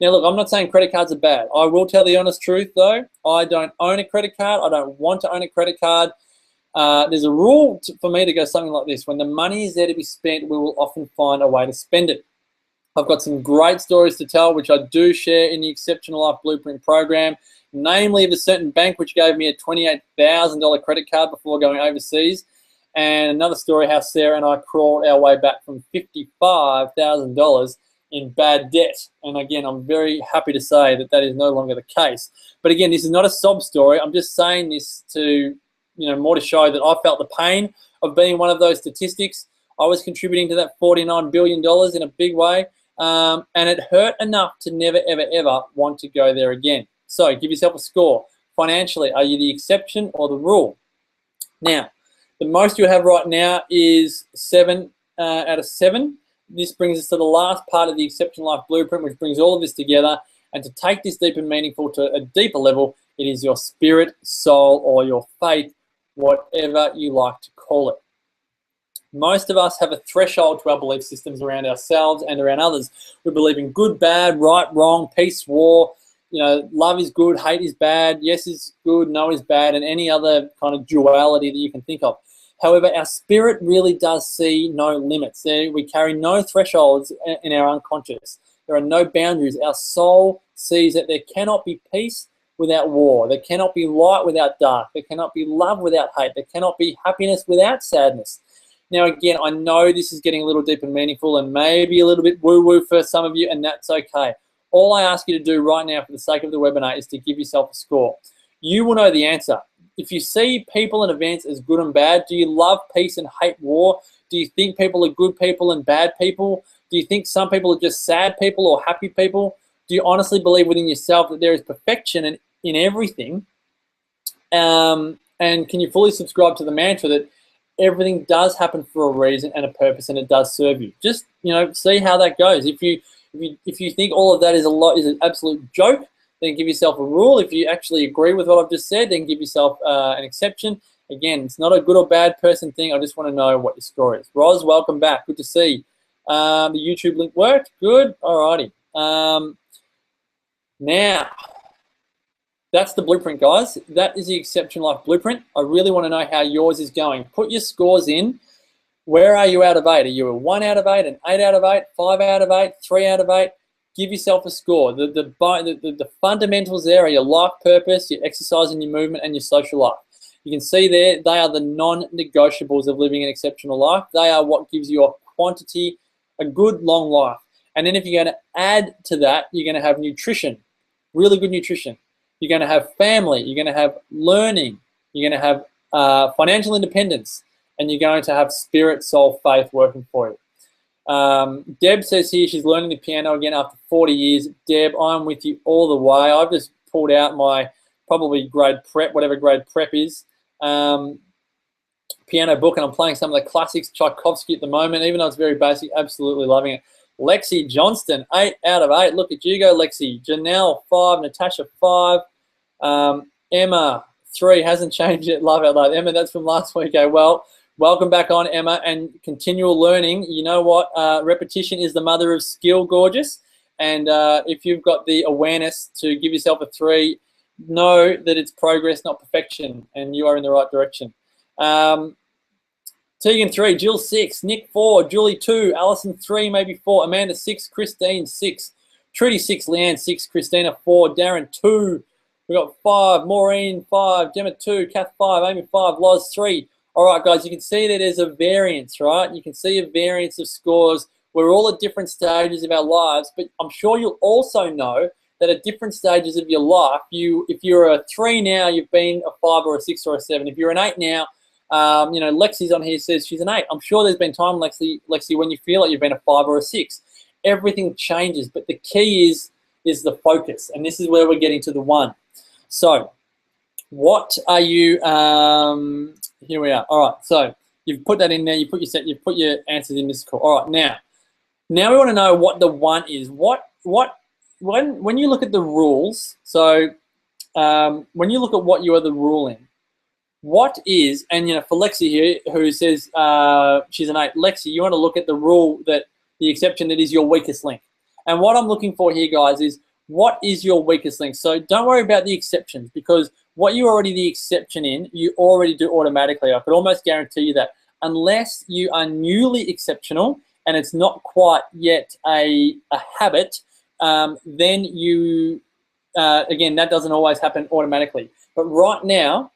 Now, look, I'm not saying credit cards are bad. I will tell the honest truth, though. I don't own a credit card. I don't want to own a credit card. There's a rule for me to go something like this. When the money is there to be spent, we will often find a way to spend it. I've got some great stories to tell, which I do share in the Exceptional Life Blueprint program, namely of a certain bank which gave me a $28,000 credit card before going overseas, and another story how Sarah and I crawled our way back from $55,000 in bad debt. And again, I'm very happy to say that that is no longer the case. But again, this is not a sob story. I'm just saying this to, more to show that I felt the pain of being one of those statistics. I was contributing to that $49 billion in a big way, and it hurt enough to never, ever, ever want to go there again. So give yourself a score. Financially, are you the exception or the rule? Now, the most you have right now is 7 out of 7. This brings us to the last part of the Exceptional Life Blueprint, which brings all of this together. And to take this deep and meaningful to a deeper level, it is your spirit, soul, or your faith, whatever you like to call it. Most of us have a threshold to our belief systems around ourselves and around others. We believe in good, bad, right, wrong, peace, war. Love is good, hate is bad, yes is good, no is bad, and any other kind of duality that you can think of. However, our spirit really does see no limits. We carry no thresholds in our unconscious. There are no boundaries. Our soul sees that there cannot be peace without war. There cannot be light without dark. There cannot be love without hate. There cannot be happiness without sadness. Now, again, I know this is getting a little deep and meaningful and maybe a little bit woo-woo for some of you, and that's okay. All I ask you to do right now for the sake of the webinar is to give yourself a score. You will know the answer. If you see people and events as good and bad, do you love peace and hate war? Do you think people are good people and bad people? Do you think some people are just sad people or happy people? Do you honestly believe within yourself that there is perfection in everything? And can you fully subscribe to the mantra that everything does happen for a reason and a purpose, and it does serve you? Just see how that goes. If you think all of that is an absolute joke, then give yourself a rule. If you actually agree with what I've just said, then give yourself an exception. Again, it's not a good or bad person thing. I just want to know what your score is. Roz, welcome back. Good to see. The YouTube link worked. Good. Alrighty. Now, that's the blueprint, guys. That is the Exceptional Life Blueprint. I really want to know how yours is going. Put your scores in. Where are you out of 8? Are you a 1 out of 8, an 8 out of 8, 5 out of 8, 3 out of 8? Give yourself a score. The fundamentals there are your life purpose, your exercise and your movement, and your social life. You can see there, they are the non-negotiables of living an exceptional life. They are what gives you a quantity, a good long life. And then if you're going to add to that, you're going to have nutrition, really good nutrition. You're going to have family. You're going to have learning. You're going to have financial independence. And you're going to have spirit, soul, faith working for you. Deb says here she's learning the piano again after 40 years. Deb, I'm with you all the way. I've just pulled out my probably grade prep, whatever grade prep is, piano book, and I'm playing some of the classics, Tchaikovsky at the moment, even though it's very basic, absolutely loving it. Lexi Johnston, 8 out of 8. Look at you go, Lexi. Janelle, 5. Natasha, 5. Emma, 3. Hasn't changed yet. Love it, love. Emma, that's from last week. Okay, well, welcome back on, Emma, and continual learning. You know what? Repetition is the mother of skill, gorgeous. And if you've got the awareness to give yourself a 3, know that it's progress, not perfection, and you are in the right direction. Tegan, 3. Jill, 6. Nick, 4. Julie, 2. Alison, 3, maybe 4. Amanda, 6. Christine, 6. Trudy, 6. Leanne, 6. Christina, 4. Darren, 2. We got 5. Maureen, 5. Gemma, 2. Kath, 5. Amy, 5. Loz, 3. All right, guys, you can see that there's a variance, right? You can see a variance of scores. We're all at different stages of our lives, but I'm sure you'll also know that at different stages of your life, if you're a 3 now, you've been a 5 or a 6 or a 7. If you're an 8 now, Lexi's on here says she's an 8. I'm sure there's been time, Lexi, when you feel like you've been a 5 or a 6. Everything changes, but the key is the focus, and this is where we're getting to the 1. So What are you? Here we are. All right. So you've put that in there. You've put your answers in this call. All right. Now we want to know what the one is. When you look at the rules. So when you look at what you are the rule in, what is, and for Lexi here, who says she's an 8, Lexi, you want to look at the rule, that the exception that is your weakest link. And what I'm looking for here, guys, is what is your weakest link. So don't worry about the exceptions, because what you're already the exception in, you already do automatically. I could almost guarantee you that, unless you are newly exceptional and it's not quite yet a habit, then you, again, that doesn't always happen automatically. But right now,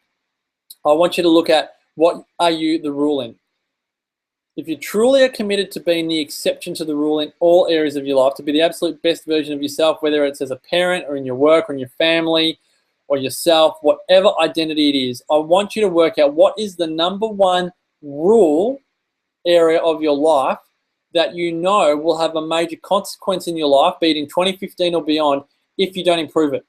I want you to look at what are you the rule in. If you truly are committed to being the exception to the rule in all areas of your life, to be the absolute best version of yourself, whether it's as a parent or in your work or in your family or yourself, whatever identity it is, I want you to work out what is the number one rule area of your life that you know will have a major consequence in your life, be it in 2015 or beyond, if you don't improve it.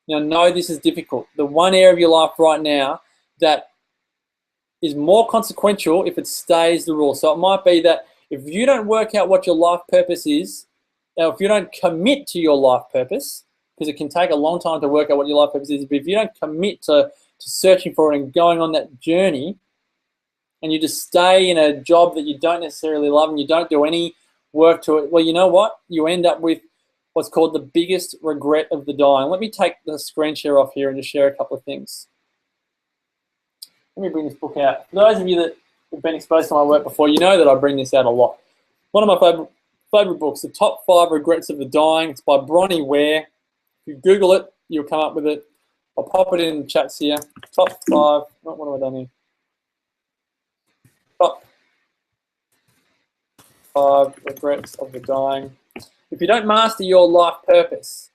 Now, know this is difficult. The one area of your life right now that is more consequential if it stays the rule. So it might be that if you don't work out what your life purpose is, now if you don't commit to your life purpose, because it can take a long time to work out what your life purpose is, but if you don't commit to searching for it and going on that journey, and you just stay in a job that you don't necessarily love and you don't do any work to it, well, you know what? You end up with what's called the biggest regret of the dying. Let me take the screen share off here and just share a couple of things. Let me bring this book out. For those of you that have been exposed to my work before, you know that I bring this out a lot. One of my favorite books, The Top 5 Regrets of the Dying. It's by Bronnie Ware. If you Google it, you'll come up with it. I'll pop it in the chats here. Top 5. What have I done here? Top 5 Regrets of the Dying. If you don't master your life purpose,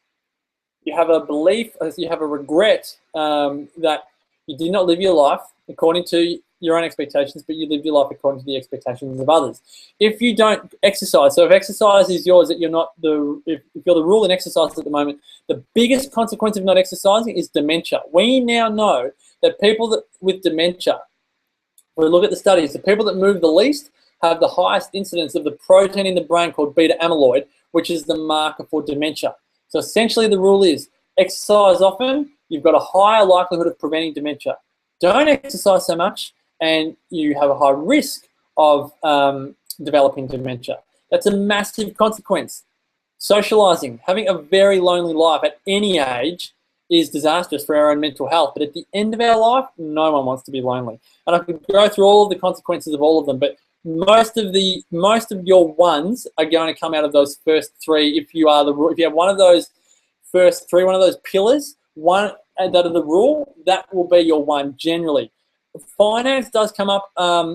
you have a belief, you have a regret that you did not live your life according to your own expectations, but you live your life according to the expectations of others. If you don't exercise, so if exercise is yours, that you're not if you're the rule in exercise at the moment, the biggest consequence of not exercising is dementia. We now know that people with dementia, when we look at the studies, the people that move the least have the highest incidence of the protein in the brain called beta amyloid, which is the marker for dementia. So essentially the rule is exercise often, you've got a higher likelihood of preventing dementia. Don't exercise so much and you have a high risk of developing dementia. That's a massive consequence. Socializing, having a very lonely life at any age is disastrous for our own mental health. But at the end of our life, no one wants to be lonely. And I could go through all of the consequences of all of them, but most of your ones are going to come out of those first 3. If you have one of those first 3, one of those pillars, one that are the rule, that will be your one generally. Finance does come up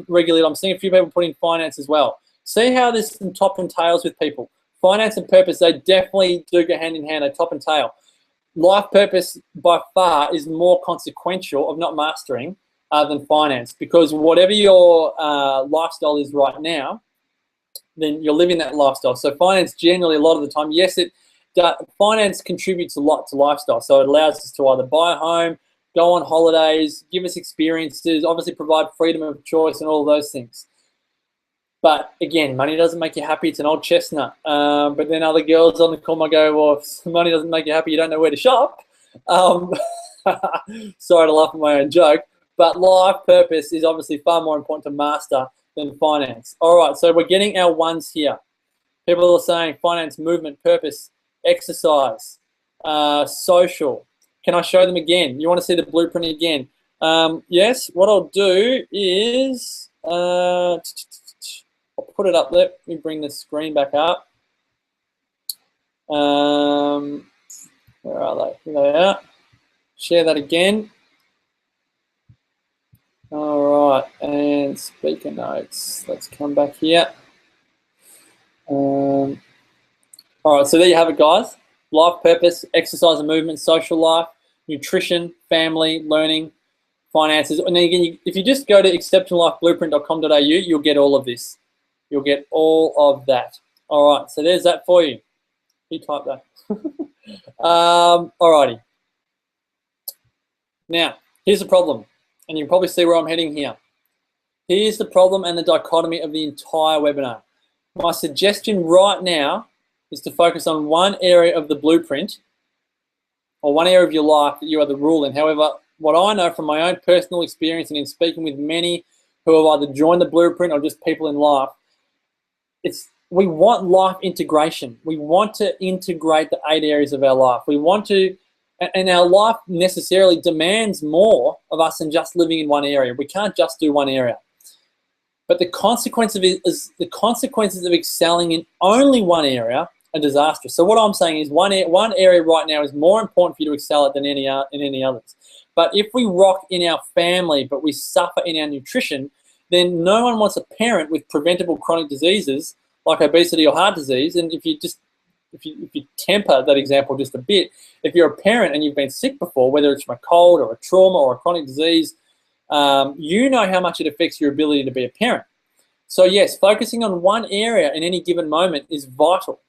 regularly. I'm seeing a few people put in finance as well. See how there's some top and tails with people. Finance and purpose, they definitely do go hand in hand, they top and tail. Life purpose by far is more consequential of not mastering than finance, because whatever your lifestyle is right now, then you're living that lifestyle. So finance generally, a lot of the time, yes, finance contributes a lot to lifestyle. So it allows us to either buy a home, go on holidays, give us experiences, obviously provide freedom of choice and all of those things. But again, money doesn't make you happy. It's an old chestnut. But then other girls on the call might go, well, if money doesn't make you happy, you don't know where to shop. Sorry to laugh at my own joke. But life purpose is obviously far more important to master than finance. All right, so we're getting our ones here. People are saying finance, movement, purpose, exercise, social. Can I show them again? You want to see the blueprint again? Yes, what I'll do is... I'll put it up there. Let me bring the screen back up. Where are they? Here they are. Share that again. All right, and speaker notes. Let's come back here. All right, so there you have it, guys. Life purpose, exercise and movement, social life, nutrition, family, learning, finances. And then again, if you just go to exceptionallifeblueprint.com.au, you'll get all of this. You'll get all of that. All right, so there's that for you. You type that. All righty. Now, here's the problem, and you can probably see where I'm heading here. Here's the problem and the dichotomy of the entire webinar. My suggestion right now is to focus on one area of the blueprint or one area of your life that you are the rule in. However, what I know from my own personal experience and in speaking with many who have either joined the blueprint or just people in life, we want life integration. We want to integrate the 8 areas of our life. We want to, and our life necessarily demands more of us than just living in one area. We can't just do one area. But the consequences of excelling in only one area are disastrous. So what I'm saying is one area right now is more important for you to excel at than in any others. But if we rock in our family, but we suffer in our nutrition, then no one wants a parent with preventable chronic diseases like obesity or heart disease. And if you temper that example just a bit, if you're a parent and you've been sick before, whether it's from a cold or a trauma or a chronic disease, you know how much it affects your ability to be a parent. So yes, focusing on one area in any given moment is vital.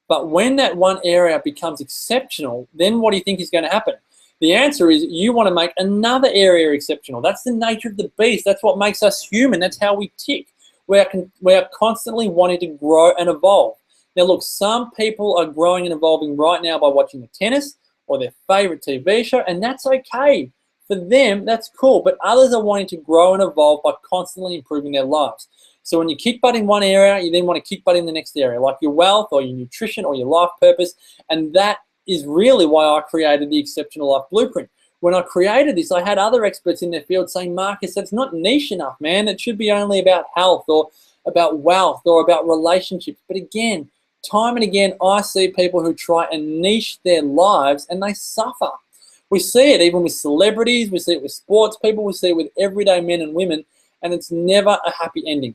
But when that one area becomes exceptional, then what do you think is going to happen? The answer is you want to make another area exceptional. That's the nature of the beast. That's what makes us human. That's how we tick. We are constantly wanting to grow and evolve. Now look, some people are growing and evolving right now by watching the tennis or their favorite TV show, and that's okay. For them, that's cool. But others are wanting to grow and evolve by constantly improving their lives. So when you kick butt in one area, you then want to kick butt in the next area, like your wealth or your nutrition or your life purpose. And that is really why I created the Exceptional Life Blueprint. When I created this, I had other experts in their field saying, Marcus, that's not niche enough, man. It should be only about health or about wealth or about relationships. But again, time and again, I see people who try and niche their lives and they suffer. We see it even with celebrities, we see it with sports people, we see it with everyday men and women, and it's never a happy ending.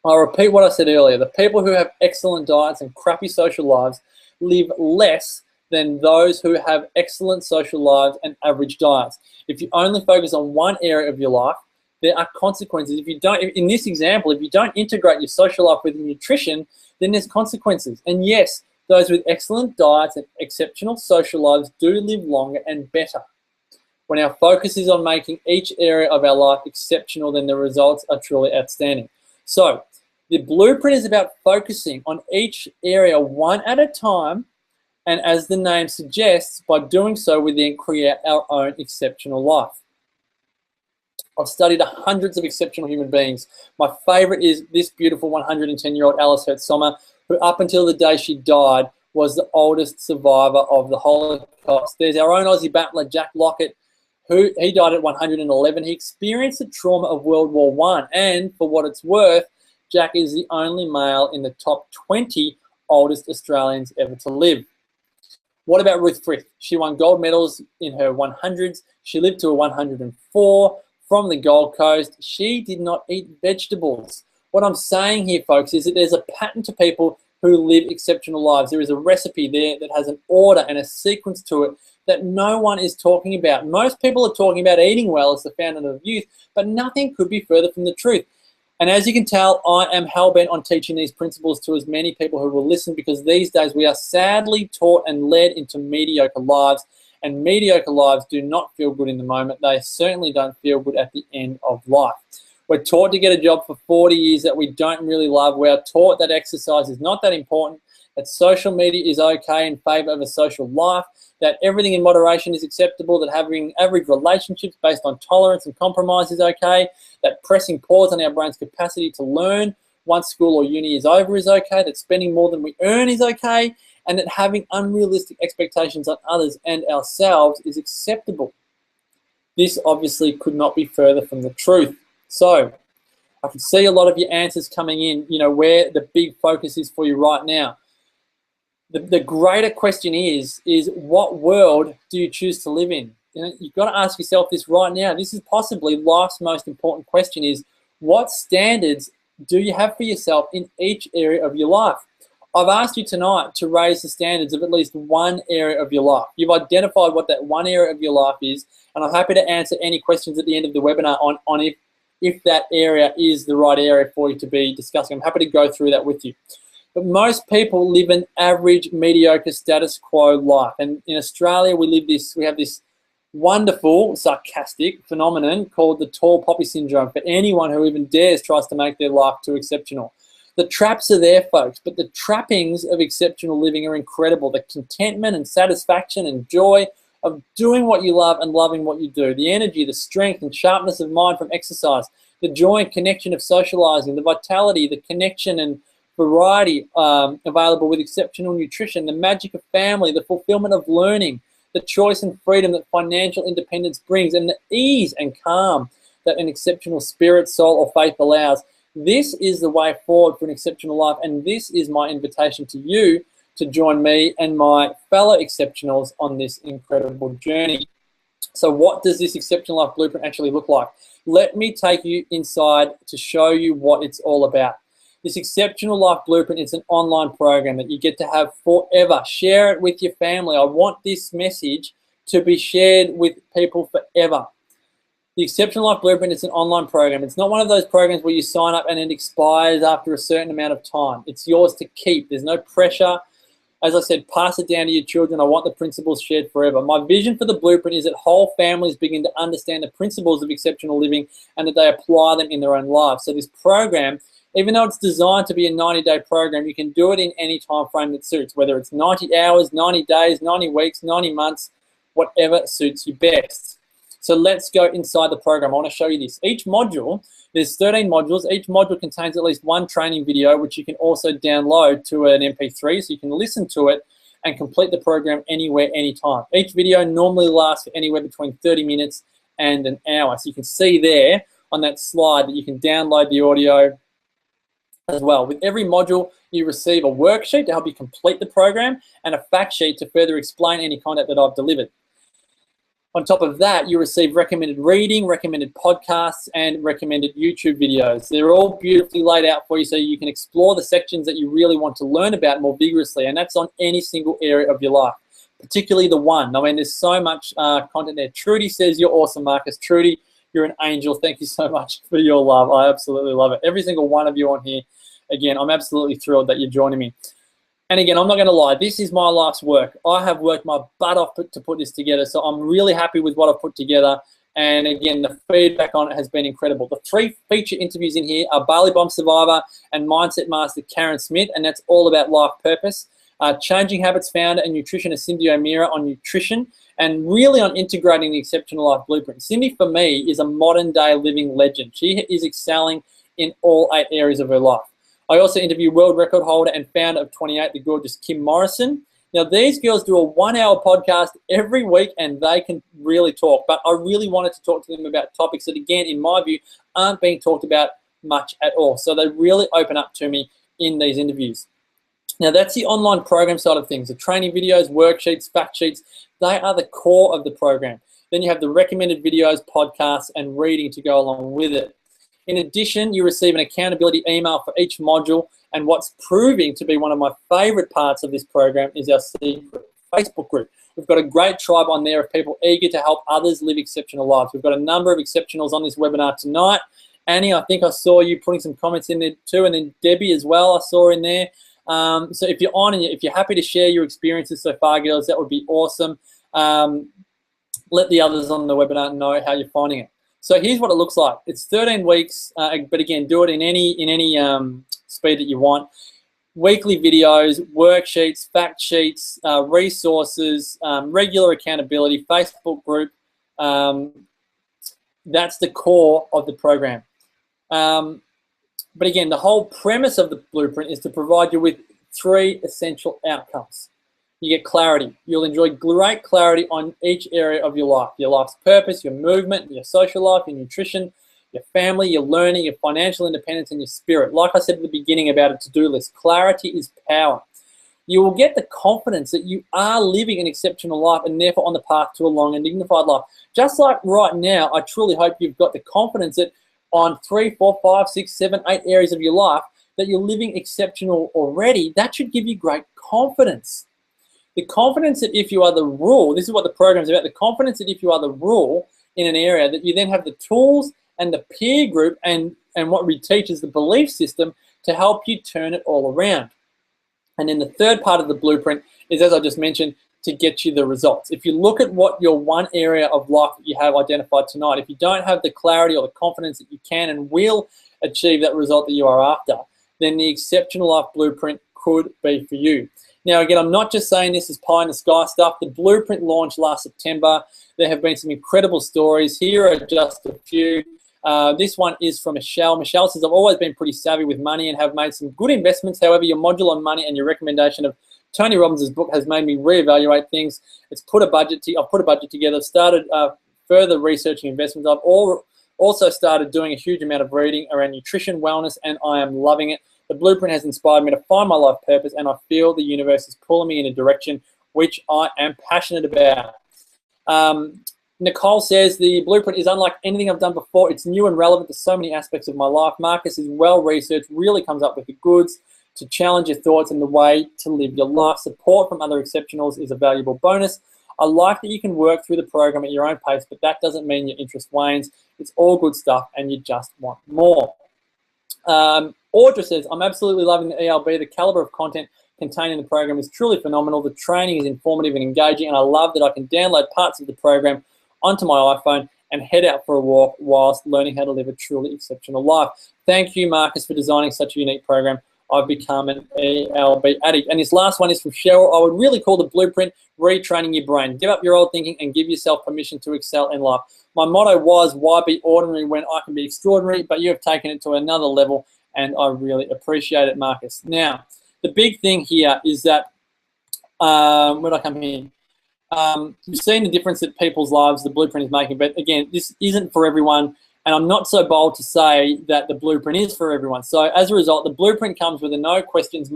I'll repeat what I said earlier. The people who have excellent diets and crappy social lives live less than those who have excellent social lives and average diets. If you only focus on one area of your life, there are consequences. If you don't, in this example, if you don't integrate your social life with your nutrition, then there's consequences. And yes, those with excellent diets and exceptional social lives do live longer and better. When our focus is on making each area of our life exceptional, then the results are truly outstanding. So the blueprint is about focusing on each area one at a time, and as the name suggests, by doing so, we then create our own exceptional life. I've studied hundreds of exceptional human beings. My favorite is this beautiful 110-year-old Alice Hertzsommer, who up until the day she died was the oldest survivor of the Holocaust. There's our own Aussie battler, Jack Lockett, he died at 111. He experienced the trauma of World War I, and for what it's worth, Jack is the only male in the top 20 oldest Australians ever to live. What about Ruth Frith? She won gold medals in her 100s. She lived to 104 from the Gold Coast. She did not eat vegetables. What I'm saying here, folks, is that there's a pattern to people who live exceptional lives. There is a recipe there that has an order and a sequence to it that no one is talking about. Most people are talking about eating well as the fountain of youth, but nothing could be further from the truth. And as you can tell, I am hell-bent on teaching these principles to as many people who will listen, because these days we are sadly taught and led into mediocre lives, and mediocre lives do not feel good in the moment. They certainly don't feel good at the end of life. We're taught to get a job for 40 years that we don't really love. We are taught that exercise is not that important, that social media is okay in favor of a social life, that everything in moderation is acceptable, that having average relationships based on tolerance and compromise is okay, that pressing pause on our brain's capacity to learn once school or uni is over is okay, that spending more than we earn is okay, and that having unrealistic expectations on others and ourselves is acceptable. This obviously could not be further from the truth. So I can see a lot of your answers coming in, where the big focus is for you right now. The greater question is what world do you choose to live in? You've got to ask yourself this right now. This is possibly life's most important question, is what standards do you have for yourself in each area of your life? I've asked you tonight to raise the standards of at least one area of your life. You've identified what that one area of your life is, and I'm happy to answer any questions at the end of the webinar on if that area is the right area for you to be discussing. I'm happy to go through that with you. But most people live an average, mediocre, status quo life. And in Australia, we have this wonderful, sarcastic phenomenon called the tall poppy syndrome for anyone who even dares tries to make their life too exceptional. The traps are there, folks, but the trappings of exceptional living are incredible. The contentment and satisfaction and joy of doing what you love and loving what you do. The energy, the strength and sharpness of mind from exercise. The joy and connection of socializing. The vitality, the connection and variety available with exceptional nutrition. The magic of family. The fulfillment of learning. The choice and freedom that financial independence brings. And the ease and calm that an exceptional spirit, soul, or faith allows. This is the way forward for an exceptional life, and this is my invitation to you to join me and my fellow exceptionals on this incredible journey. So what does this exceptional life blueprint actually look like? Let me take you inside to show you what it's all about. This exceptional life blueprint is an online program that you get to have forever. Share it with your family. I want this message to be shared with people forever. The Exceptional Life Blueprint is an online program. It's not one of those programs where you sign up and it expires after a certain amount of time. It's yours to keep. There's no pressure. As I said, pass it down to your children. I want the principles shared forever. My vision for the blueprint is that whole families begin to understand the principles of exceptional living and that they apply them in their own lives. So this program, even though it's designed to be a 90-day program, you can do it in any time frame that suits, whether it's 90 hours, 90 days, 90 weeks, 90 months, whatever suits you best. So let's go inside the program. I want to show you this. Each module, there's 13 modules. Each module contains at least one training video, which you can also download to an MP3, so you can listen to it and complete the program anywhere, anytime. Each video normally lasts for anywhere between 30 minutes and an hour. So you can see there on that slide that you can download the audio as well. With every module, you receive a worksheet to help you complete the program and a fact sheet to further explain any content that I've delivered. On top of that, you receive recommended reading, recommended podcasts, and recommended YouTube videos. They're all beautifully laid out for you so you can explore the sections that you really want to learn about more vigorously, and that's on any single area of your life, particularly the one. I mean, there's so much content there. Trudy says, you're awesome, Marcus. Trudy, you're an angel. Thank you so much for your love. I absolutely love it. Every single one of you on here, again, I'm absolutely thrilled that you're joining me. And again, I'm not going to lie, this is my life's work. I have worked my butt off to put this together, so I'm really happy with what I've put together. And again, the feedback on it has been incredible. The 3 feature interviews in here are Bali Bomb survivor and mindset master Karen Smith, and that's all about life purpose. Changing Habits founder and nutritionist Cindy O'Meara on nutrition, and really on integrating the Exceptional Life Blueprint. Cindy, for me, is a modern day living legend. She is excelling in all 8 areas of her life. I also interview world record holder and founder of 28, the gorgeous Kim Morrison. Now, these girls do a 1-hour podcast every week, and they can really talk. But I really wanted to talk to them about topics that, again, in my view, aren't being talked about much at all. So they really open up to me in these interviews. Now, that's the online program side of things. The training videos, worksheets, fact sheets, they are the core of the program. Then you have the recommended videos, podcasts, and reading to go along with it. In addition, you receive an accountability email for each module, and what's proving to be one of my favorite parts of this program is our secret Facebook group. We've got a great tribe on there of people eager to help others live exceptional lives. We've got a number of exceptionals on this webinar tonight. Annie, I think I saw you putting some comments in there too, and then Debbie as well I saw in there. So if you're on and if you're happy to share your experiences so far, girls, that would be awesome. Let the others on the webinar know how you're finding it. So here's what it looks like. It's 13 weeks, but again, do it in any speed that you want. Weekly videos, worksheets, fact sheets, resources, regular accountability, Facebook group. That's the core of the program. But again, the whole premise of the blueprint is to provide you with 3 essential outcomes. You get clarity. You'll enjoy great clarity on each area of your life. Your life's purpose, your movement, your social life, your nutrition, your family, your learning, your financial independence, and your spirit. Like I said at the beginning about a to-do list, clarity is power. You will get the confidence that you are living an exceptional life and therefore on the path to a long and dignified life. Just like right now, I truly hope you've got the confidence that on 3, 4, 5, 6, 7, 8 areas of your life that you're living exceptional already. That should give you great confidence. The confidence that if you are the rule, this is what the program is about, the confidence that if you are the rule in an area, that you then have the tools and the peer group and what we teach is the belief system to help you turn it all around. And then the third part of the blueprint is, as I just mentioned, to get you the results. If you look at what your one area of life that you have identified tonight, if you don't have the clarity or the confidence that you can and will achieve that result that you are after, then the Exceptional Life Blueprint could be for you. Now, again, I'm not just saying this is pie in the sky stuff. The Blueprint launched last September. There have been some incredible stories. Here are just a few. This one is from Michelle. Michelle says, I've always been pretty savvy with money and have made some good investments. However, your module on money and your recommendation of Tony Robbins' book has made me reevaluate things. I've put a budget together, started further researching investments. I've also started doing a huge amount of reading around nutrition, wellness, and I am loving it. The Blueprint has inspired me to find my life purpose, and I feel the universe is pulling me in a direction which I am passionate about. Nicole says, the Blueprint is unlike anything I've done before. It's new and relevant to so many aspects of my life. Marcus is well-researched, really comes up with the goods to challenge your thoughts and the way to live your life. Support from other exceptionals is a valuable bonus. I like that you can work through the program at your own pace, but that doesn't mean your interest wanes. It's all good stuff and you just want more. Audra says, I'm absolutely loving the ELB. The caliber of content contained in the program is truly phenomenal. The training is informative and engaging, and I love that I can download parts of the program onto my iPhone and head out for a walk whilst learning how to live a truly exceptional life. Thank you, Marcus, for designing such a unique program. I've become an ELB addict. And this last one is from Cheryl. I would really call the Blueprint retraining your brain. Give up your old thinking and give yourself permission to excel in life. My motto was, why be ordinary when I can be extraordinary? But you have taken it to another level, and I really appreciate it, Marcus. Now, the big thing here is that, where did I come here? You've seen the difference that people's lives the Blueprint is making, but again, this isn't for everyone, and I'm not so bold to say that the Blueprint is for everyone. So as a result, the Blueprint comes with a no questions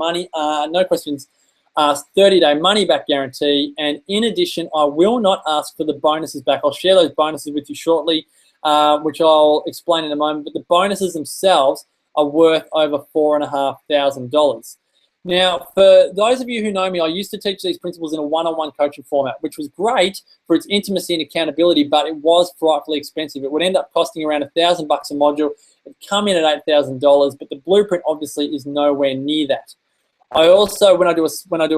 asked 30-day money-back guarantee, and in addition, I will not ask for the bonuses back. I'll share those bonuses with you shortly, which I'll explain in a moment, but the bonuses themselves are worth over $4,500. Now, for those of you who know me, I used to teach these principles in a one-on-one coaching format, which was great for its intimacy and accountability, but it was frightfully expensive. It would end up costing around $1,000 a module. It'd come in at $8,000, but the Blueprint obviously is nowhere near that. I also, when I do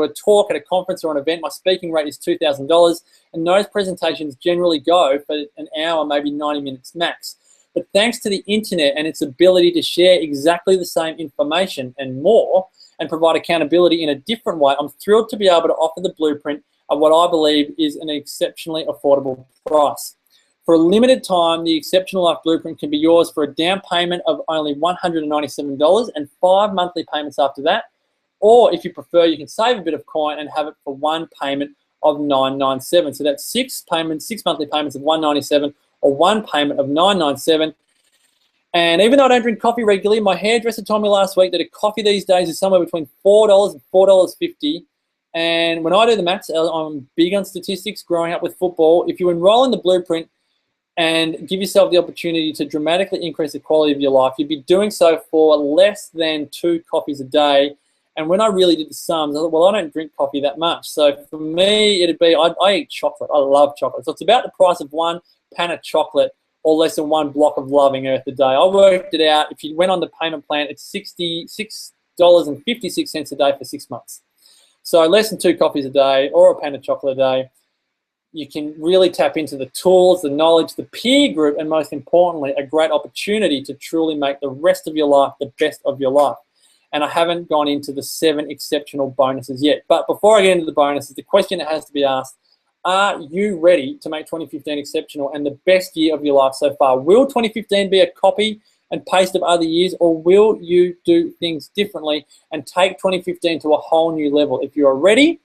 a talk at a conference or an event, my speaking rate is $2,000, and those presentations generally go for an hour, maybe 90 minutes max. But thanks to the internet and its ability to share exactly the same information and more, and provide accountability in a different way, I'm thrilled to be able to offer the Blueprint at what I believe is an exceptionally affordable price. For a limited time, the Exceptional Life Blueprint can be yours for a down payment of only $197 and 5 monthly payments after that. Or if you prefer, you can save a bit of coin and have it for one payment of $997. So that's 6 monthly payments of $197 or one payment of $997. And even though I don't drink coffee regularly, my hairdresser told me last week that a coffee these days is somewhere between $4 and $4.50. And when I do the maths, I'm big on statistics growing up with football. If you enroll in the Blueprint and give yourself the opportunity to dramatically increase the quality of your life, you'd be doing so for less than 2 coffees a day. And when I really did the sums, I thought, well, I don't drink coffee that much. So for me, it'd be, I eat chocolate. I love chocolate. So it's about the price of one pan of chocolate or less than 1 block of Loving Earth a day. I worked it out. If you went on the payment plan, it's $66.56 a day for 6 months. So less than 2 coffees a day or a pan of chocolate a day. You can really tap into the tools, the knowledge, the peer group, and most importantly, a great opportunity to truly make the rest of your life the best of your life. And I haven't gone into the 7 exceptional bonuses yet. But before I get into the bonuses, the question that has to be asked, are you ready to make 2015 exceptional and the best year of your life so far? Will 2015 be a copy and paste of other years, or will you do things differently and take 2015 to a whole new level? If you are ready,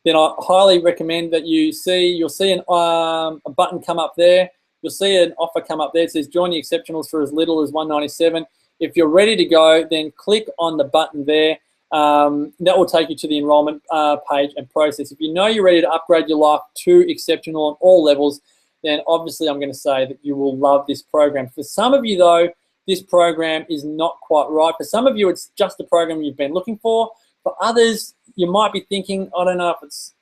then I highly recommend that you'll see a button come up there. You'll see an offer come up there. It says join the exceptionals for as little as $197. If you're ready to go, then click on the button there. That will take you to the enrollment page and process. If you know you're ready to upgrade your life to exceptional on all levels, then obviously I'm going to say that you will love this program. For some of you, though, this program is not quite right. For some of you, it's just the program you've been looking for. For others, you might be thinking, I don't know if it's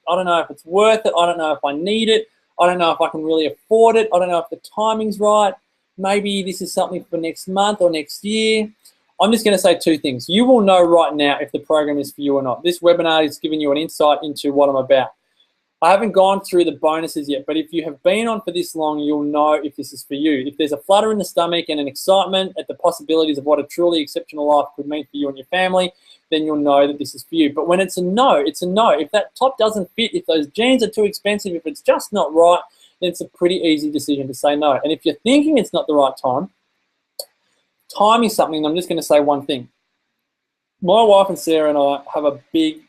worth it. I don't know if I need it. I don't know if I can really afford it. I don't know if the timing's right. Maybe this is something for next month or next year. I'm just going to say 2 things. You will know right now if the program is for you or not. This webinar is giving you an insight into what I'm about. I haven't gone through the bonuses yet, but if you have been on for this long, you'll know if this is for you. If there's a flutter in the stomach and an excitement at the possibilities of what a truly exceptional life could mean for you and your family, then you'll know that this is for you. But when it's a no, it's a no. If that top doesn't fit, if those jeans are too expensive, if it's just not right, then it's a pretty easy decision to say no. And if you're thinking it's not the right time, time is something. I'm just going to say one thing. My wife and Sarah and I have a big,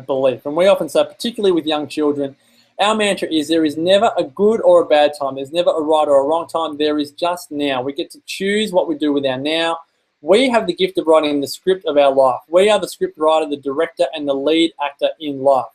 belief, and we often say, particularly with young children, our mantra is there is never a good or a bad time. There's never a right or a wrong time. There is just now. We get to choose what we do with our now. We have the gift of writing the script of our life. We are the script writer, the director, and the lead actor in life.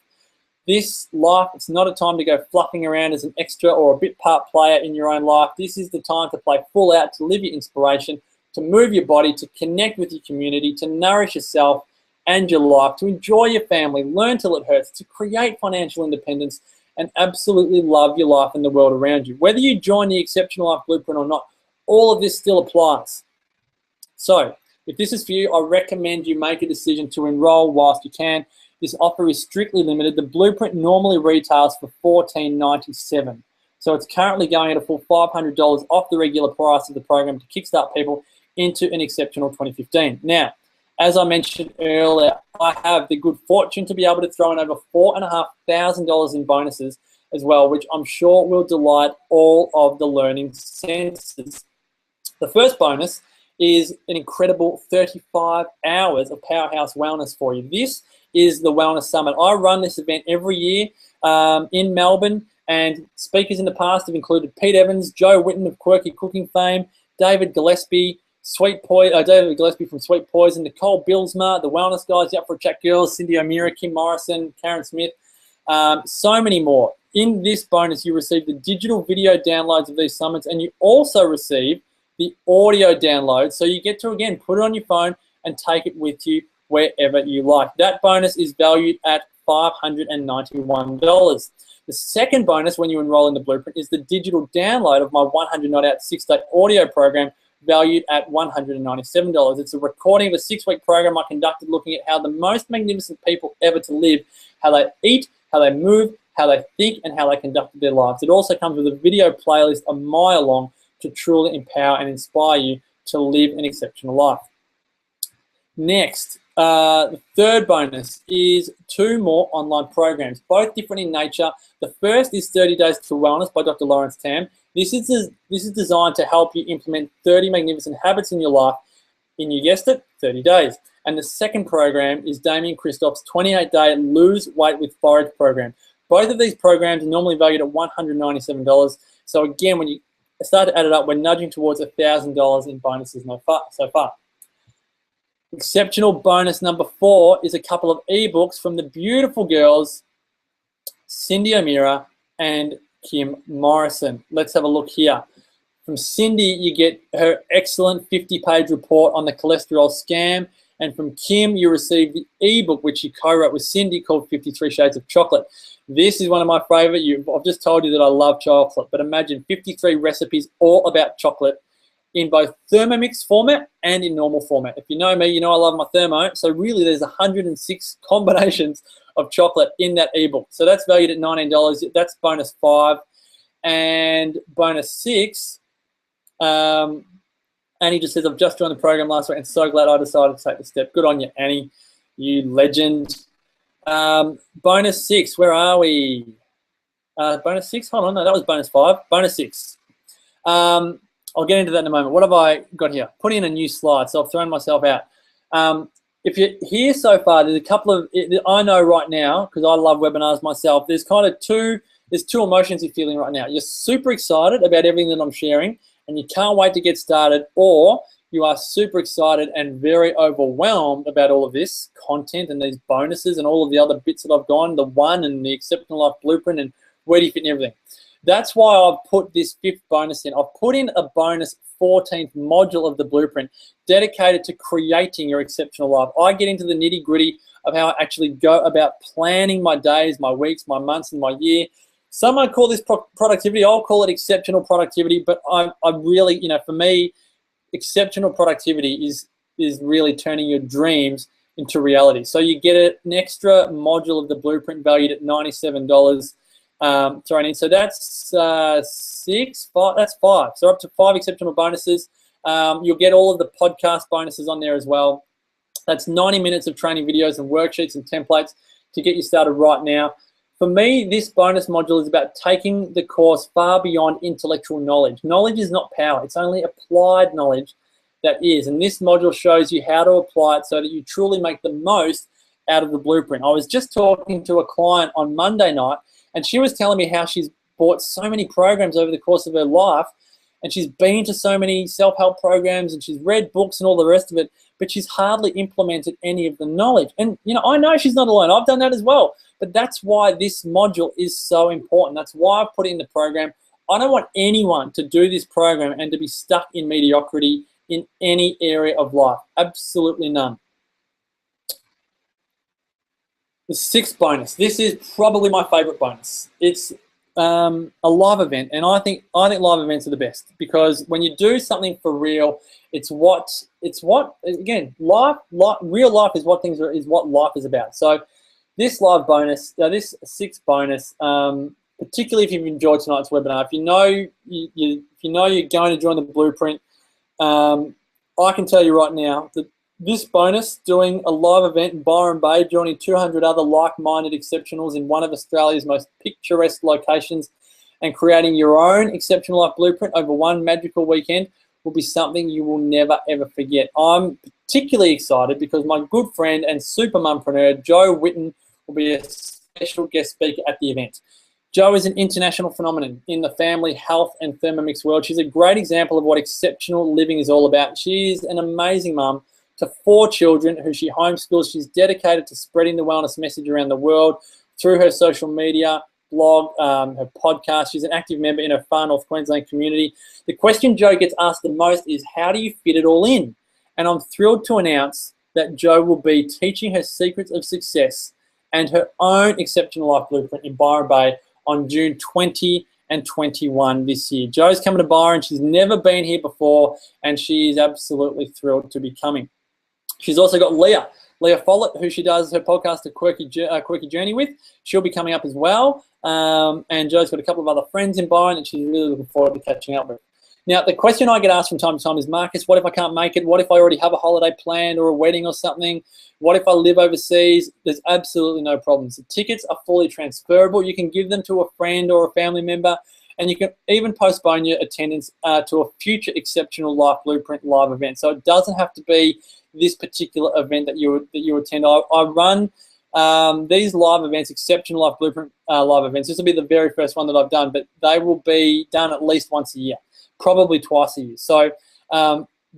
This life, it's not a time to go fluffing around as an extra or a bit part player in your own life. This is the time to play full out, to live your inspiration, to move your body, to connect with your community, to nourish yourself and your life, to enjoy your family, learn till it hurts, to create financial independence, and absolutely love your life and the world around you. Whether you join the Exceptional Life Blueprint or not, all of this still applies. So if this is for you, I recommend you make a decision to enroll whilst you can. This offer is strictly limited. The Blueprint normally retails for $14.97. So it's currently going at a full $500 off the regular price of the program to kickstart people into an exceptional 2015. Now, as I mentioned earlier, I have the good fortune to be able to throw in over $4,500 in bonuses as well, which I'm sure will delight all of the learning senses. The first bonus is an incredible 35 hours of Powerhouse Wellness for you. This is the Wellness Summit. I run this event every year in Melbourne, and speakers in the past have included Pete Evans, Joe Witten of Quirky Cooking fame, David Gillespie, David Gillespie from Sweet Poison, Nicole Bilsma, the Wellness Guys, Up for a Chat Girls, Cindy O'Meara, Kim Morrison, Karen Smith, so many more. In this bonus, you receive the digital video downloads of these summits, and you also receive the audio download. So you get to, again, put it on your phone and take it with you wherever you like. That bonus is valued at $591. The second bonus when you enroll in the Blueprint is the digital download of my 100 Not Out 6-day audio program, valued at $197. It's a recording of a 6-week program I conducted looking at how the most magnificent people ever to live, how they eat, how they move, how they think, and how they conducted their lives. It also comes with a video playlist a mile long to truly empower and inspire you to live an exceptional life. Next, the third bonus is 2 more online programs, both different in nature. The first is 30 Days to Wellness by Dr. Lawrence Tam. This is designed to help you implement 30 magnificent habits in your life in, you guessed it, 30 days. And the second program is Damien Christoph's 28-day Lose Weight with Forage program. Both of these programs are normally valued at $197. So again, when you start to add it up, we're nudging towards $1,000 in bonuses so far. Exceptional bonus number 4 is a couple of ebooks from the beautiful girls, Cindy O'Meara and Kim Morrison. Let's have a look here. From Cindy, you get her excellent 50-page report on the cholesterol scam. And from Kim, you receive the ebook, which she co-wrote with Cindy, called 53 Shades of Chocolate. This is one of my favorite. I've just told you that I love chocolate, but imagine 53 recipes all about chocolate in both Thermomix format and in normal format. If you know me, you know I love my Thermo. So really, there's 106 combinations of chocolate in that ebook. So that's valued at $19. That's bonus 5. And bonus 6, Annie just says, I've just joined the program last week and so glad I decided to take the step. Good on you, Annie, you legend. Bonus 6, where are we? Bonus 6, hold on, no, that was bonus 5. Bonus 6. I'll get into that in a moment. What have I got here? Put in a new slide, so I've thrown myself out. If you're here so far, there's a couple of, I know right now, because I love webinars myself, there's kind of two emotions you're feeling right now. You're super excited about everything that I'm sharing, and you can't wait to get started, or you are super excited and very overwhelmed about all of this content and these bonuses and all of the other bits that I've gone, the one and the Exceptional Life Blueprint and where do you fit and everything. That's why I've put this 5th bonus in. I've put in a bonus 14th module of the Blueprint dedicated to creating your exceptional life. I get into the nitty-gritty of how I actually go about planning my days, my weeks, my months, and my year. Some might call this productivity. I'll call it exceptional productivity, but I really, for me, exceptional productivity is really turning your dreams into reality. So you get an extra module of the Blueprint valued at $97. thrown in. So that's that's 5. So up to 5 exceptional bonuses. You'll get all of the podcast bonuses on there as well. That's 90 minutes of training videos and worksheets and templates to get you started right now. For me, this bonus module is about taking the course far beyond intellectual knowledge. Knowledge is not power. It's only applied knowledge that is. And this module shows you how to apply it so that you truly make the most out of the blueprint. I was just talking to a client on Monday night, and she was telling me how she's bought so many programs over the course of her life, and she's been to so many self-help programs, and she's read books and all the rest of it, but she's hardly implemented any of the knowledge. And, you know, I know she's not alone. I've done that as well. But that's why this module is so important. That's why I've put it in the program. I don't want anyone to do this program and to be stuck in mediocrity in any area of life. Absolutely none. The 6th bonus. This is probably my favorite bonus. It's a live event, and I think live events are the best, because when you do something for real, again, real life is what life is about. So this live bonus, this 6th bonus, particularly if you've enjoyed tonight's webinar, if you know you're going to join the blueprint, I can tell you right now that this bonus, doing a live event in Byron Bay, joining 200 other like-minded exceptionals in one of Australia's most picturesque locations, and creating your own exceptional life blueprint over one magical weekend, will be something you will never, ever forget. I'm particularly excited because my good friend and super mumpreneur, Jo Whitten, will be a special guest speaker at the event. Jo is an international phenomenon in the family, health, and Thermomix world. She's a great example of what exceptional living is all about. She's an amazing mum to 4 children who she homeschools. She's dedicated to spreading the wellness message around the world through her social media, blog, her podcast. She's an active member in her far North Queensland community. The question Jo gets asked the most is, how do you fit it all in? And I'm thrilled to announce that Jo will be teaching her secrets of success and her own exceptional life blueprint in Byron Bay on June 20 and 21 this year. Jo's coming to Byron. She's never been here before, and she's absolutely thrilled to be coming. She's also got Leah Follett, who she does her podcast, A Quirky Journey with. She'll be coming up as well. And Jo's got a couple of other friends in Byron that she's really looking forward to catching up with. Now, the question I get asked from time to time is, Marcus, what if I can't make it? What if I already have a holiday planned or a wedding or something? What if I live overseas? There's absolutely no problems. The tickets are fully transferable. You can give them to a friend or a family member, and you can even postpone your attendance to a future exceptional life blueprint live event. So it doesn't have to be this particular event that you attend. I run these live events, exceptional life blueprint live events. This will be the very first one that I've done, but they will be done at least once a year, probably twice a year. So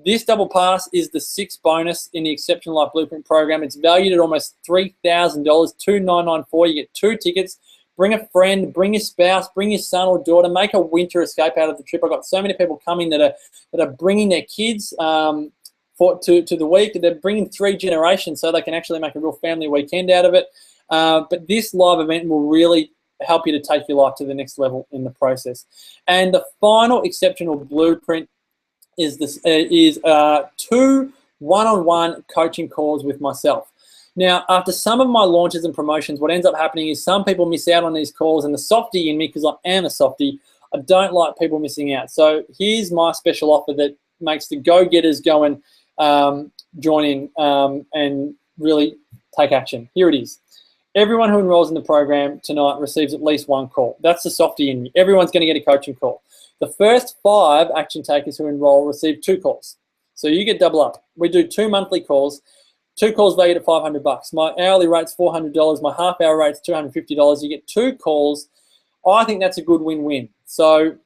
this double pass is the 6th bonus in the Exceptional Life Blueprint program. It's valued at almost $3,000, $2,994. You get 2 tickets. Bring a friend, bring your spouse, bring your son or daughter. Make a winter escape out of the trip. I've got so many people coming that are bringing their kids to the week. They're bringing 3 generations so they can actually make a real family weekend out of it. But this live event will really help you to take your life to the next level in the process. And the final exceptional blueprint is 2 one-on-one coaching calls with myself. Now, after some of my launches and promotions, what ends up happening is some people miss out on these calls, and the softie in me, because I am a softie, I don't like people missing out. So here's my special offer that makes the go-getters go and join in and really take action. Here it is. Everyone who enrolls in the program tonight receives at least 1 call. That's the softie in me. Everyone's going to get a coaching call. The first 5 action takers who enroll receive 2 calls. So you get double up. We do 2 monthly calls. 2 calls valued at $500. My hourly rate's $400. My half-hour rate's $250. You get 2 calls. I think that's a good win-win. So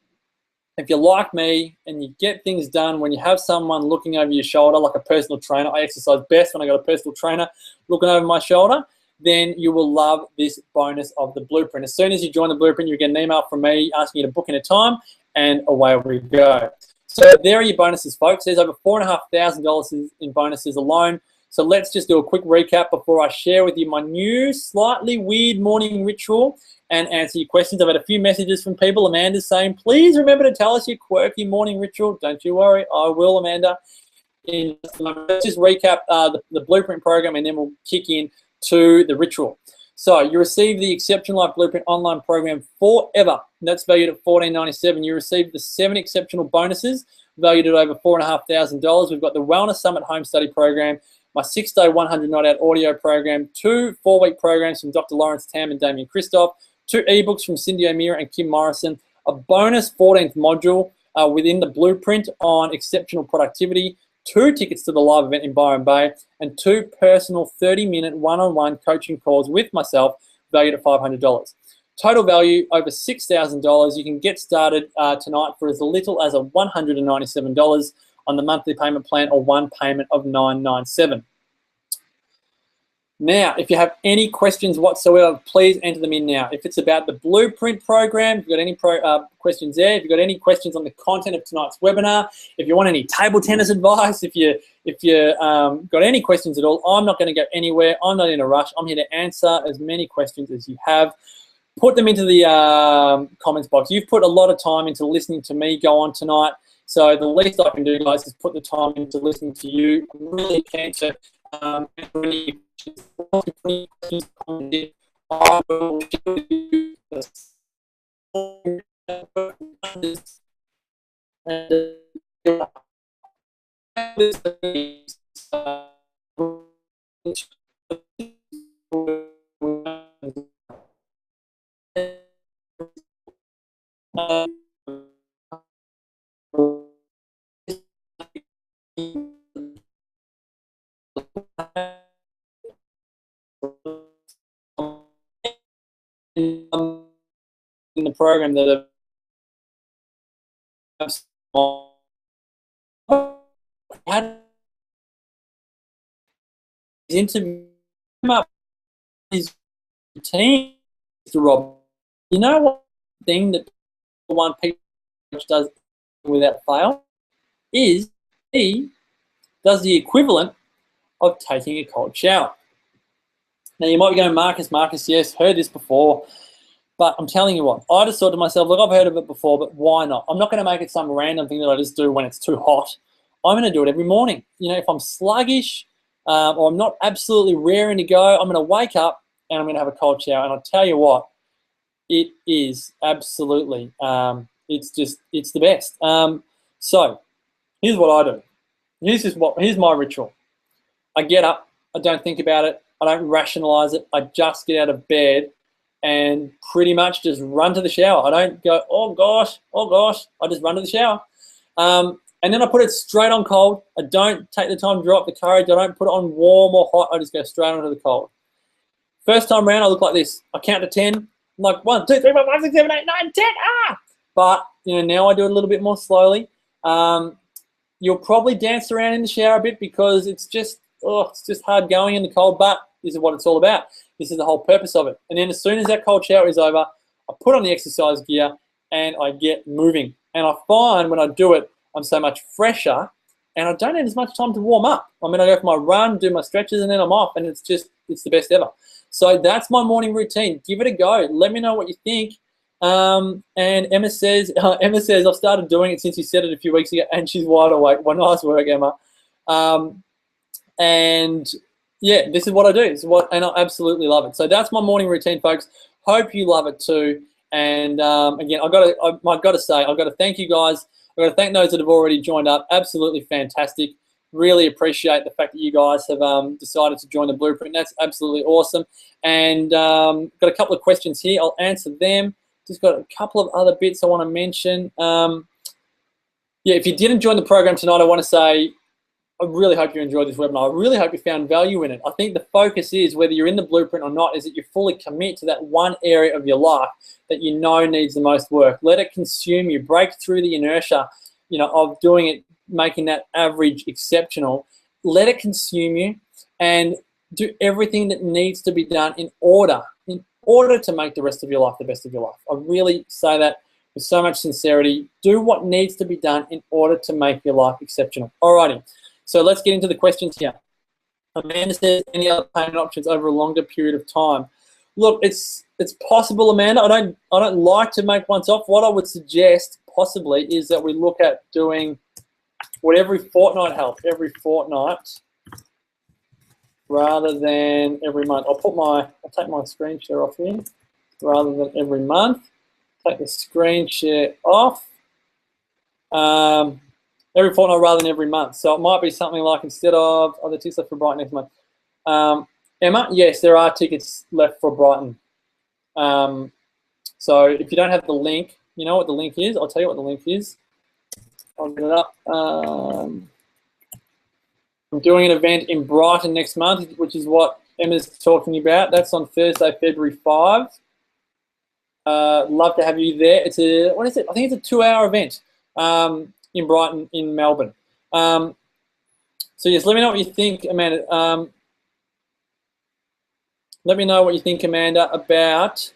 if you're like me and you get things done when you have someone looking over your shoulder, like a personal trainer, I exercise best when I got a personal trainer looking over my shoulder, then you will love this bonus of the blueprint. As soon as you join the blueprint, you get an email from me asking you to book in a time, and away we go. So there are your bonuses, folks. There's over $4,500 in bonuses alone. So let's just do a quick recap before I share with you my new slightly weird morning ritual and answer your questions. I've had a few messages from people. Amanda's saying, please remember to tell us your quirky morning ritual. Don't you worry, I will, Amanda. Let's just recap the blueprint program, and then we'll kick in to the ritual. So you receive the Exceptional Life Blueprint online program forever. And that's valued at $14.97. You receive the 7 exceptional bonuses valued at over $4,500. We've got the Wellness Summit Home Study Program, my 6-day 100 Night Out audio program, 2 4-week programs from Dr. Lawrence Tam and Damien Christoph, 2 ebooks from Cindy O'Meara and Kim Morrison, a bonus 14th module within the blueprint on exceptional productivity, 2 tickets to the live event in Byron Bay, and 2 personal 30-minute one-on-one coaching calls with myself valued at $500. Total value over $6,000. You can get started tonight for as little as $197 on the monthly payment plan, or one payment of $997. Now, if you have any questions whatsoever, please enter them in now. If it's about the Blueprint program, if you've got any questions there, if you've got any questions on the content of tonight's webinar, if you want any table tennis advice, if you got any questions at all, I'm not going to go anywhere. I'm not in a rush. I'm here to answer as many questions as you have. Put them into the comments box. You've put a lot of time into listening to me go on tonight, so the least I can do, guys, is put the time into listening to you. I'm really keen to answer any questions. I will share with you in the program that had interview up his routine, Mr. Rob. You know what thing that one people does without fail is he does the equivalent of taking a cold shower. Now you might be going, Marcus, yes, heard this before, but I'm telling you what, I just thought to myself, look, I've heard of it before, but why not? I'm not going to make it some random thing that I just do when it's too hot. I'm going to do it every morning. You know, if I'm sluggish or I'm not absolutely raring to go, I'm going to wake up and I'm going to have a cold shower. And I'll tell you what, it is absolutely, it's the best. So here's what I do. Here's my ritual. I get up, I don't think about it, I don't rationalize it, I just get out of bed and pretty much just run to the shower. I don't go, oh gosh, I just run to the shower. And then I put it straight on cold. I don't take the time to draw up the courage. I don't put it on warm or hot. I just go straight onto the cold. First time around, I look like this. I count to 10. I'm like 1, 2, 3, 4, 5, 6, 7, 8, 9, 10. But you know, now I do it a little bit more slowly. You'll probably dance around in the shower a bit because it's just hard going in the cold. But this is what it's all about. This is the whole purpose of it. And then as soon as that cold shower is over, I put on the exercise gear and I get moving. And I find when I do it, I'm so much fresher and I don't need as much time to warm up. I mean, I go for my run, do my stretches, and then I'm off, and it's the best ever. So that's my morning routine. Give it a go. Let me know what you think. And Emma says, I've started doing it since you said it a few weeks ago, and she's wide awake. Well, nice work, Emma. And yeah, this is what I do. And I absolutely love it. So that's my morning routine, folks. Hope you love it too. And again, I've got to thank you guys. I've got to thank those that have already joined up. Absolutely fantastic. Really appreciate the fact that you guys have decided to join the Blueprint. That's absolutely awesome. And got a couple of questions here. I'll answer them. Just got a couple of other bits I want to mention. Yeah, if you didn't join the program tonight, I want to say I really hope you enjoyed this webinar. I really hope you found value in it. I think the focus is, whether you're in the Blueprint or not, is that you fully commit to that one area of your life that you know needs the most work. Let it consume you. Break through the inertia, you know, of doing it, making that average exceptional. Let it consume you and do everything that needs to be done in order to make the rest of your life the best of your life. I really say that with so much sincerity. Do what needs to be done in order to make your life exceptional. Alrighty. So let's get into the questions here. Amanda says, any other payment options over a longer period of time? Look, it's possible, Amanda. I don't like to make once off. What I would suggest possibly is that we look at doing what every fortnight helps. Every fortnight rather than every month. I'll take my screen share off here. Rather than every month. Take the screen share off. Every fortnight rather than every month. So it might be something like, instead of, the tickets left for Brighton next month. Emma, yes, there are tickets left for Brighton. So if you don't have the link, you know what the link is? I'll tell you what the link is. I'll get it up. I'm doing an event in Brighton next month, which is what Emma's talking about. That's on Thursday, February 5. Love to have you there. It's a, what is it? I think it's a 2-hour event in Brighton, in Melbourne. So yes, let me know what you think, Amanda. Let me know what you think, Amanda, about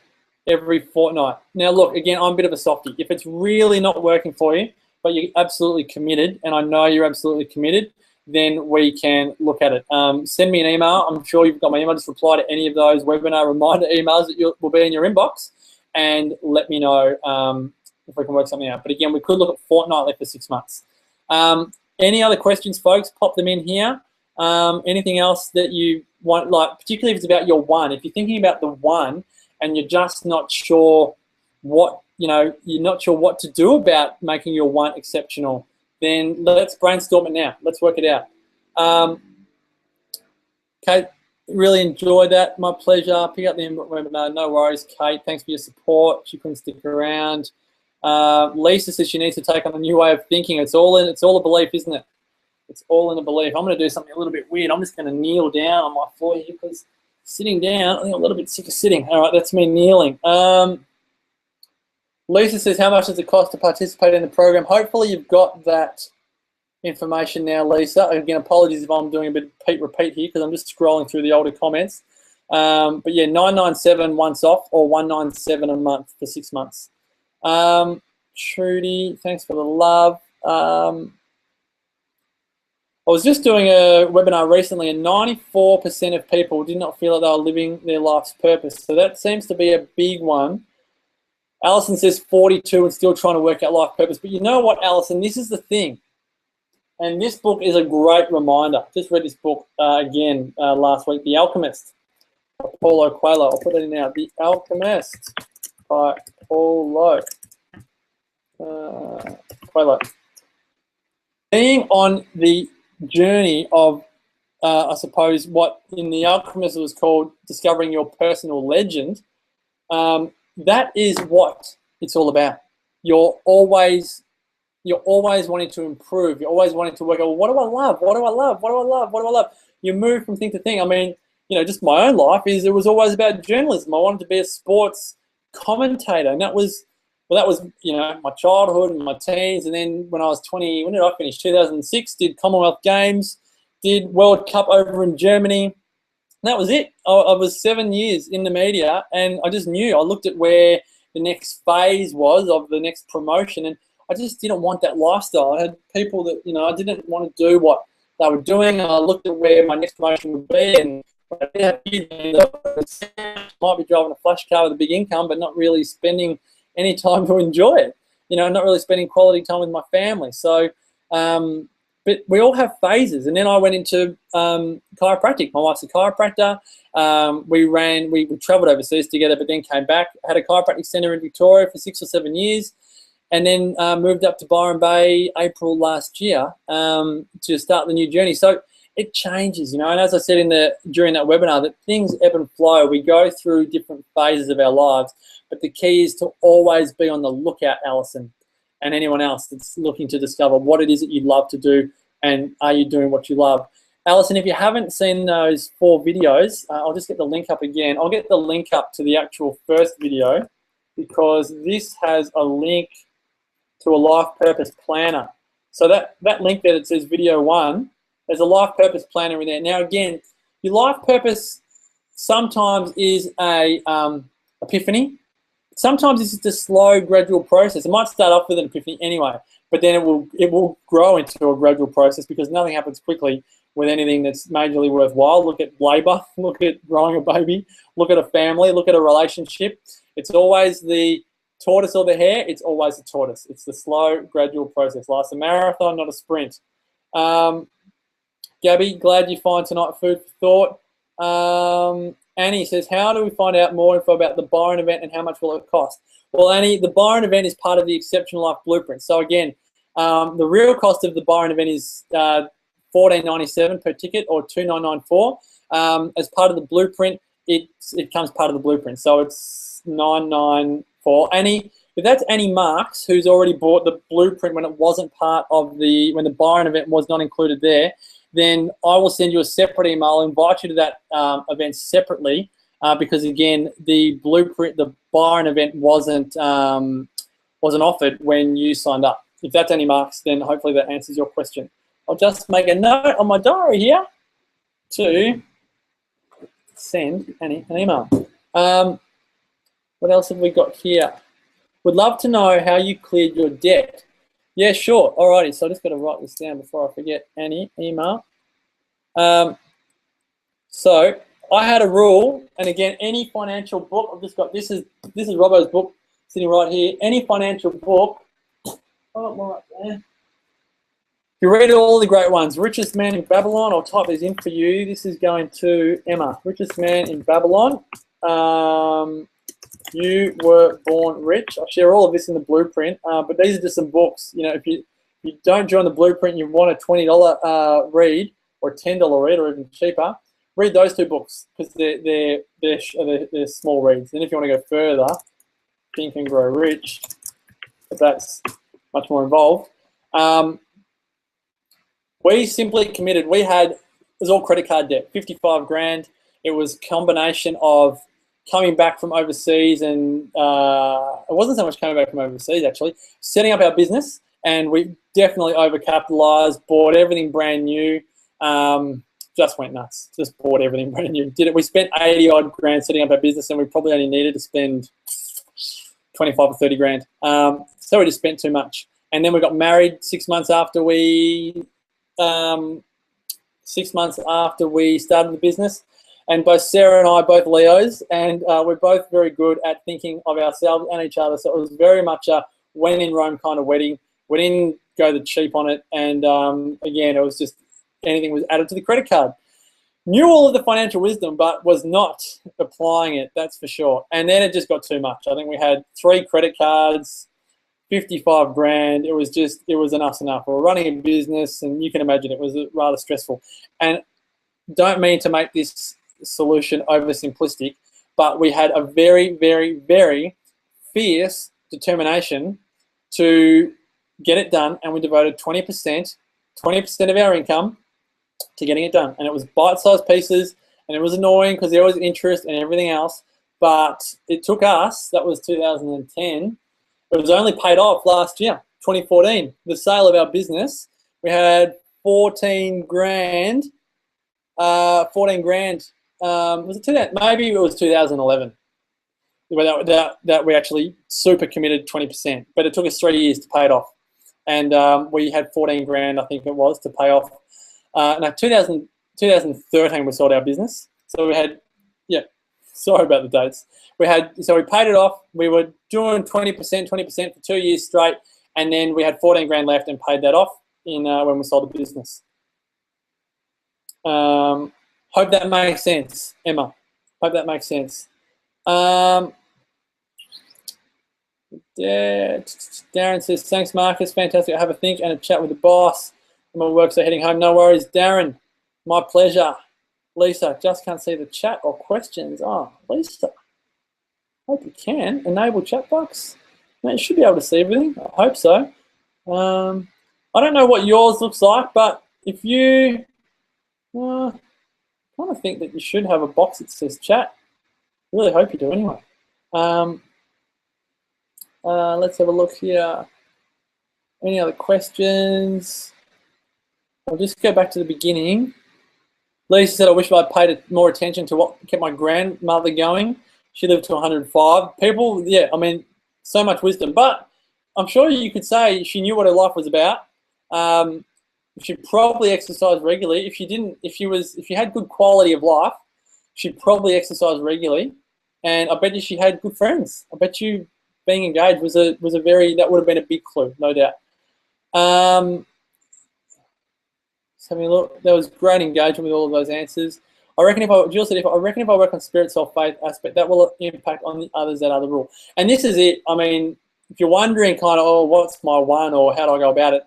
every fortnight. Now, look, again, I'm a bit of a softie. If it's really not working for you, but you're absolutely committed, and I know you're absolutely committed, then we can look at it. Send me an email. I'm sure you've got my email. Just reply to any of those webinar reminder emails that will be in your inbox, and let me know if we can work something out. But again, we could look at fortnightly for 6 months. Any other questions, folks? Pop them in here. Anything else that you want, like particularly if it's about your one, if you're thinking about the one and you're just not sure what, you're not sure what to do about making your one exceptional, then let's brainstorm it now. Let's work it out. Kate, really enjoyed that. My pleasure. Pick up the webinar. No worries, Kate. Thanks for your support. She couldn't stick around. Lisa says she needs to take on a new way of thinking. It's all a belief, isn't it? It's all in a belief. I'm going to do something a little bit weird. I'm just going to kneel down on my floor here, because sitting down, I think I'm a little bit sick of sitting. All right, that's me kneeling. Lisa says, how much does it cost to participate in the program? Hopefully you've got that information now, Lisa. Again, apologies if I'm doing a bit of repeat here, because I'm just scrolling through the older comments. But yeah, $997 once off, or $197 a month for 6 months. Trudy, thanks for the love. I was just doing a webinar recently, and 94% of people did not feel like they were living their life's purpose. So that seems to be a big one. Alison says 42 and still trying to work out life purpose. But you know what, Alison, this is the thing. And this book is a great reminder. Just read this book again last week, The Alchemist by Paulo Coelho. I'll put that in now. The Alchemist by Paulo Coelho. Being on the journey of, I suppose, what in The Alchemist was called discovering your personal legend, that is what it's all about. You're always wanting to improve. You're always wanting to work out, well, what do I love? What do I love? What do I love? What do I love? You move from thing to thing. I mean, just my own life it was always about journalism. I wanted to be a sports commentator, and that was my childhood and my teens. And then when I was 20, when did I finish? 2006, did Commonwealth Games, did World Cup over in Germany. And that was it. I was 7 years in the media, and I just knew. I looked at where the next phase was of the next promotion, and I just didn't want that lifestyle. I had people that, I didn't want to do what they were doing, and I looked at where my next promotion would be, and I did have kids, might be driving a flash car with a big income, but not really spending any time to enjoy it, not really spending quality time with my family. So, but we all have phases. And then I went into chiropractic. My wife's a chiropractor. We traveled overseas together, but then came back, had a chiropractic center in Victoria for 6 or 7 years, and then moved up to Byron Bay April last year to start the new journey. So it changes, and as I said during that webinar, that things ebb and flow. We go through different phases of our lives, but the key is to always be on the lookout, Alison, and anyone else that's looking to discover what it is that you'd love to do, and are you doing what you love. Alison, if you haven't seen those 4 videos, I'll just get the link up again. I'll get the link up to the actual first video, because this has a link to a life purpose planner. So that link there that says video 1, there's a life purpose planner in there. Now again, your life purpose sometimes is a epiphany. Sometimes it's just a slow, gradual process. It might start off with an epiphany anyway, but then it will grow into a gradual process, because nothing happens quickly with anything that's majorly worthwhile. Look at labor, look at growing a baby, look at a family, look at a relationship. It's always the tortoise or the hare. It's always the tortoise. It's the slow, gradual process. Life's a marathon, not a sprint. Gabby, glad you find tonight food for thought. Annie says, how do we find out more info about the Byron event and how much will it cost? Well, Annie, the Byron event is part of the Exceptional Life Blueprint. So again, the real cost of the Byron event is $14.97 per ticket or $2,994. As part of the blueprint, it comes part of the blueprint. So it's $994. Annie, if that's Annie Marks, who's already bought the blueprint when it wasn't part of when the Byron event was not included there, then I will send you a separate email. I'll invite you to that event separately because again, the blueprint, the Byron event wasn't offered when you signed up. If that's Annie Marks, then hopefully that answers your question. I'll just make a note on my diary here to send Annie an email. What else have we got here? Would love to know how you cleared your debt. Yeah, sure. Alrighty, so I just got to write this down before I forget. Annie, email. So I had a rule, and again, any financial book, I've just got, this is Robbo's book sitting right here. Any financial book, right there. You read all the great ones. Richest Man in Babylon, I'll type these in for you. This is going to Emma. Richest Man in Babylon. You Were Born Rich. I'll share all of this in the blueprint, but these are just some books. You know, if you don't join the blueprint, you want a $20 read or a $10 read or even cheaper, read those two books because they're small reads. And if you want to go further, Think and Grow Rich, but that's much more involved. We simply committed. It was all credit card debt, 55 grand. It was a combination of coming back from overseas and it wasn't so much coming back from overseas actually, setting up our business, and we definitely overcapitalized, bought everything brand new, just went nuts, just bought everything brand new. We spent 80 odd grand setting up our business and we probably only needed to spend 25 or 30 grand. So we just spent too much. And then we got married 6 months after we started the business. And both Sarah and I are both Leos, and we're both very good at thinking of ourselves and each other. So it was very much a when in Rome kind of wedding. We didn't go the cheap on it. And again, it was just anything was added to the credit card. Knew all of the financial wisdom, but was not applying it, that's for sure. And then it just got too much. I think we had 3 credit cards, 55 grand. It was enough's enough. We were running a business, and you can imagine it was rather stressful. And don't mean to make this solution oversimplistic, but we had a very, very, very fierce determination to get it done, and we devoted 20% of our income to getting it done. And it was bite-sized pieces, and it was annoying because there was interest and everything else, but it took us, that was 2010, it was only paid off last year, 2014, the sale of our business. We had 14 grand, was it 2000? Maybe it was 2011 that we actually super committed 20%, but it took us 3 years to pay it off. And we had 14 grand, I think it was, to pay off. No, 2013 we sold our business. So we had, sorry about the dates. So we paid it off. We were doing 20% for 2 years straight, and then we had 14 grand left and paid that off when we sold the business. Hope that makes sense, Emma. Hope that makes sense. Darren says, thanks, Marcus. Fantastic. I have a think and a chat with the boss. My work's heading home. No worries, Darren. My pleasure. Lisa, just can't see the chat or questions. Oh, Lisa. Hope you can. Enable chat box. You should be able to see everything. I hope so. I don't know what yours looks like, but if you... I kind of think that you should have a box that says chat. Really hope you do anyway. Let's have a look here. Any other questions? I'll just go back to the beginning. Lisa said, I wish I'd paid more attention to what kept my grandmother going. She lived to 105. People, yeah, I mean, so much wisdom. But I'm sure you could say she knew what her life was about. She probably exercised regularly. If you had good quality of life, she'd probably exercise regularly. And I bet you she had good friends. I bet you being engaged that would have been a big clue, no doubt. Just having a look. There was great engagement with all of those answers. I reckon Jill said, I reckon if I work on spirit, soul, faith aspect, that will impact on the others that are the rule. And this is it. I mean, if you're wondering kind of, oh, what's my one or how do I go about it?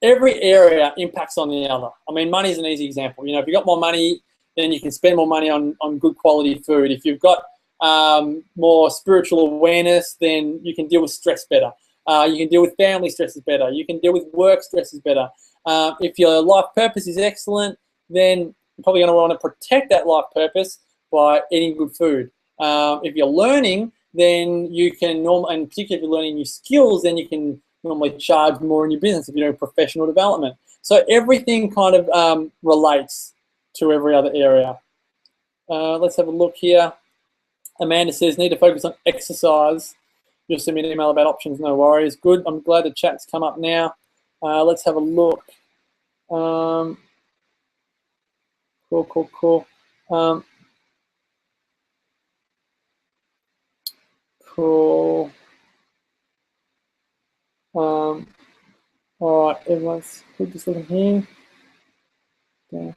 Every area impacts on the other. I mean, money is an easy example. You know, if you've got more money, then you can spend more money on good quality food. If you've got more spiritual awareness, then you can deal with stress better. You can deal with family stresses better. You can deal with work stresses better. If your life purpose is excellent, then you're probably going to want to protect that life purpose by eating good food. If you're learning, then you can normally, and particularly if you're learning new skills, then you can normally charge more in your business if you're doing professional development. So everything kind of relates to every other area. Let's have a look here. Amanda says, need to focus on exercise. You'll send me an email about options, no worries. Good, I'm glad the chat's come up now. Let's have a look. Cool. Cool. All right, everyone's just looking here. Yeah.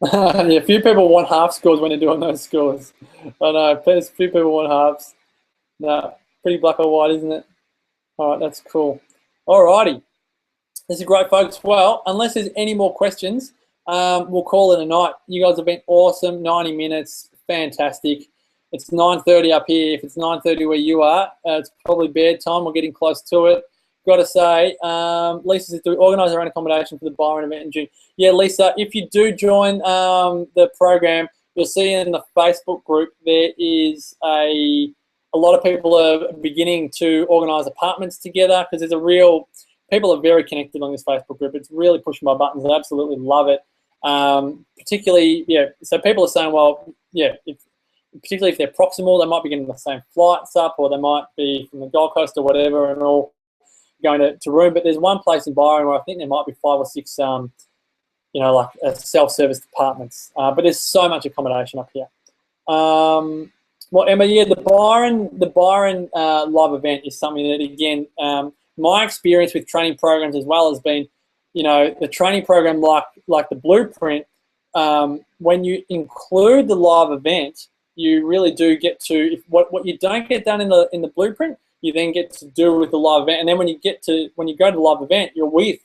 Yeah, a few people want half scores when they're doing those scores. I know, a few people want halves. No, pretty black or white, isn't it? All right, that's cool. All righty. This is great, folks. Well, unless there's any more questions, we'll call it a night. You guys have been awesome. 90 minutes, fantastic. It's 9:30 up here. If it's 9:30 where you are, it's probably bedtime. We're getting close to it. Got to say, Lisa says, do we organise our own accommodation for the Byron event in June? Yeah, Lisa, if you do join the program, you'll see in the Facebook group there is a lot of people are beginning to organise apartments together because there's a real, people are very connected on this Facebook group. It's really pushing my buttons. I absolutely love it. Particularly, yeah, so people are saying, well, yeah, particularly if they're proximal, they might be getting the same flights up, or they might be from the Gold Coast or whatever and all going to room. But there's one place in Byron where I think there might be 5 or 6, you know, like self-service apartments. But there's so much accommodation up here. Well, Emma, yeah, the Byron live event is something that, again, my experience with training programs as well has been, you know, the training program like the blueprint. When you include the live event, you really do get to what you don't get done in the blueprint, you then get to do with the live event. And then when you go to the live event, you're with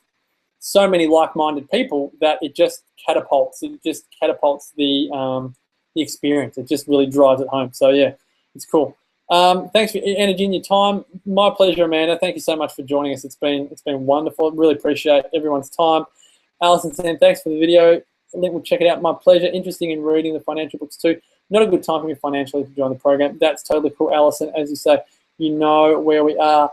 so many like-minded people that it just catapults. It just catapults the experience. It just really drives it home. So yeah, it's cool. Thanks for your energy and your time. My pleasure, Amanda. Thank you so much for joining us. It's been wonderful. Really appreciate everyone's time. Alison saying thanks for the video. I think we'll check it out. My pleasure. Interesting in reading the financial books too. Not a good time for me financially to join the program. That's totally cool, Alison. As you say, you know where we are.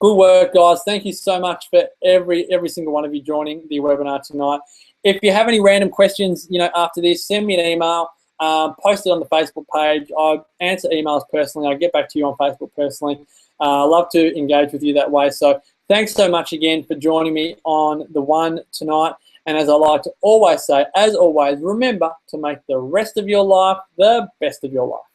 Good work, guys. Thank you so much for every single one of you joining the webinar tonight. If you have any random questions, you know, after this, send me an email. Post it on the Facebook page. I answer emails personally. I get back to you on Facebook personally. I love to engage with you that way. So thanks so much again for joining me on the one tonight. And as I like to always say, as always, remember to make the rest of your life the best of your life.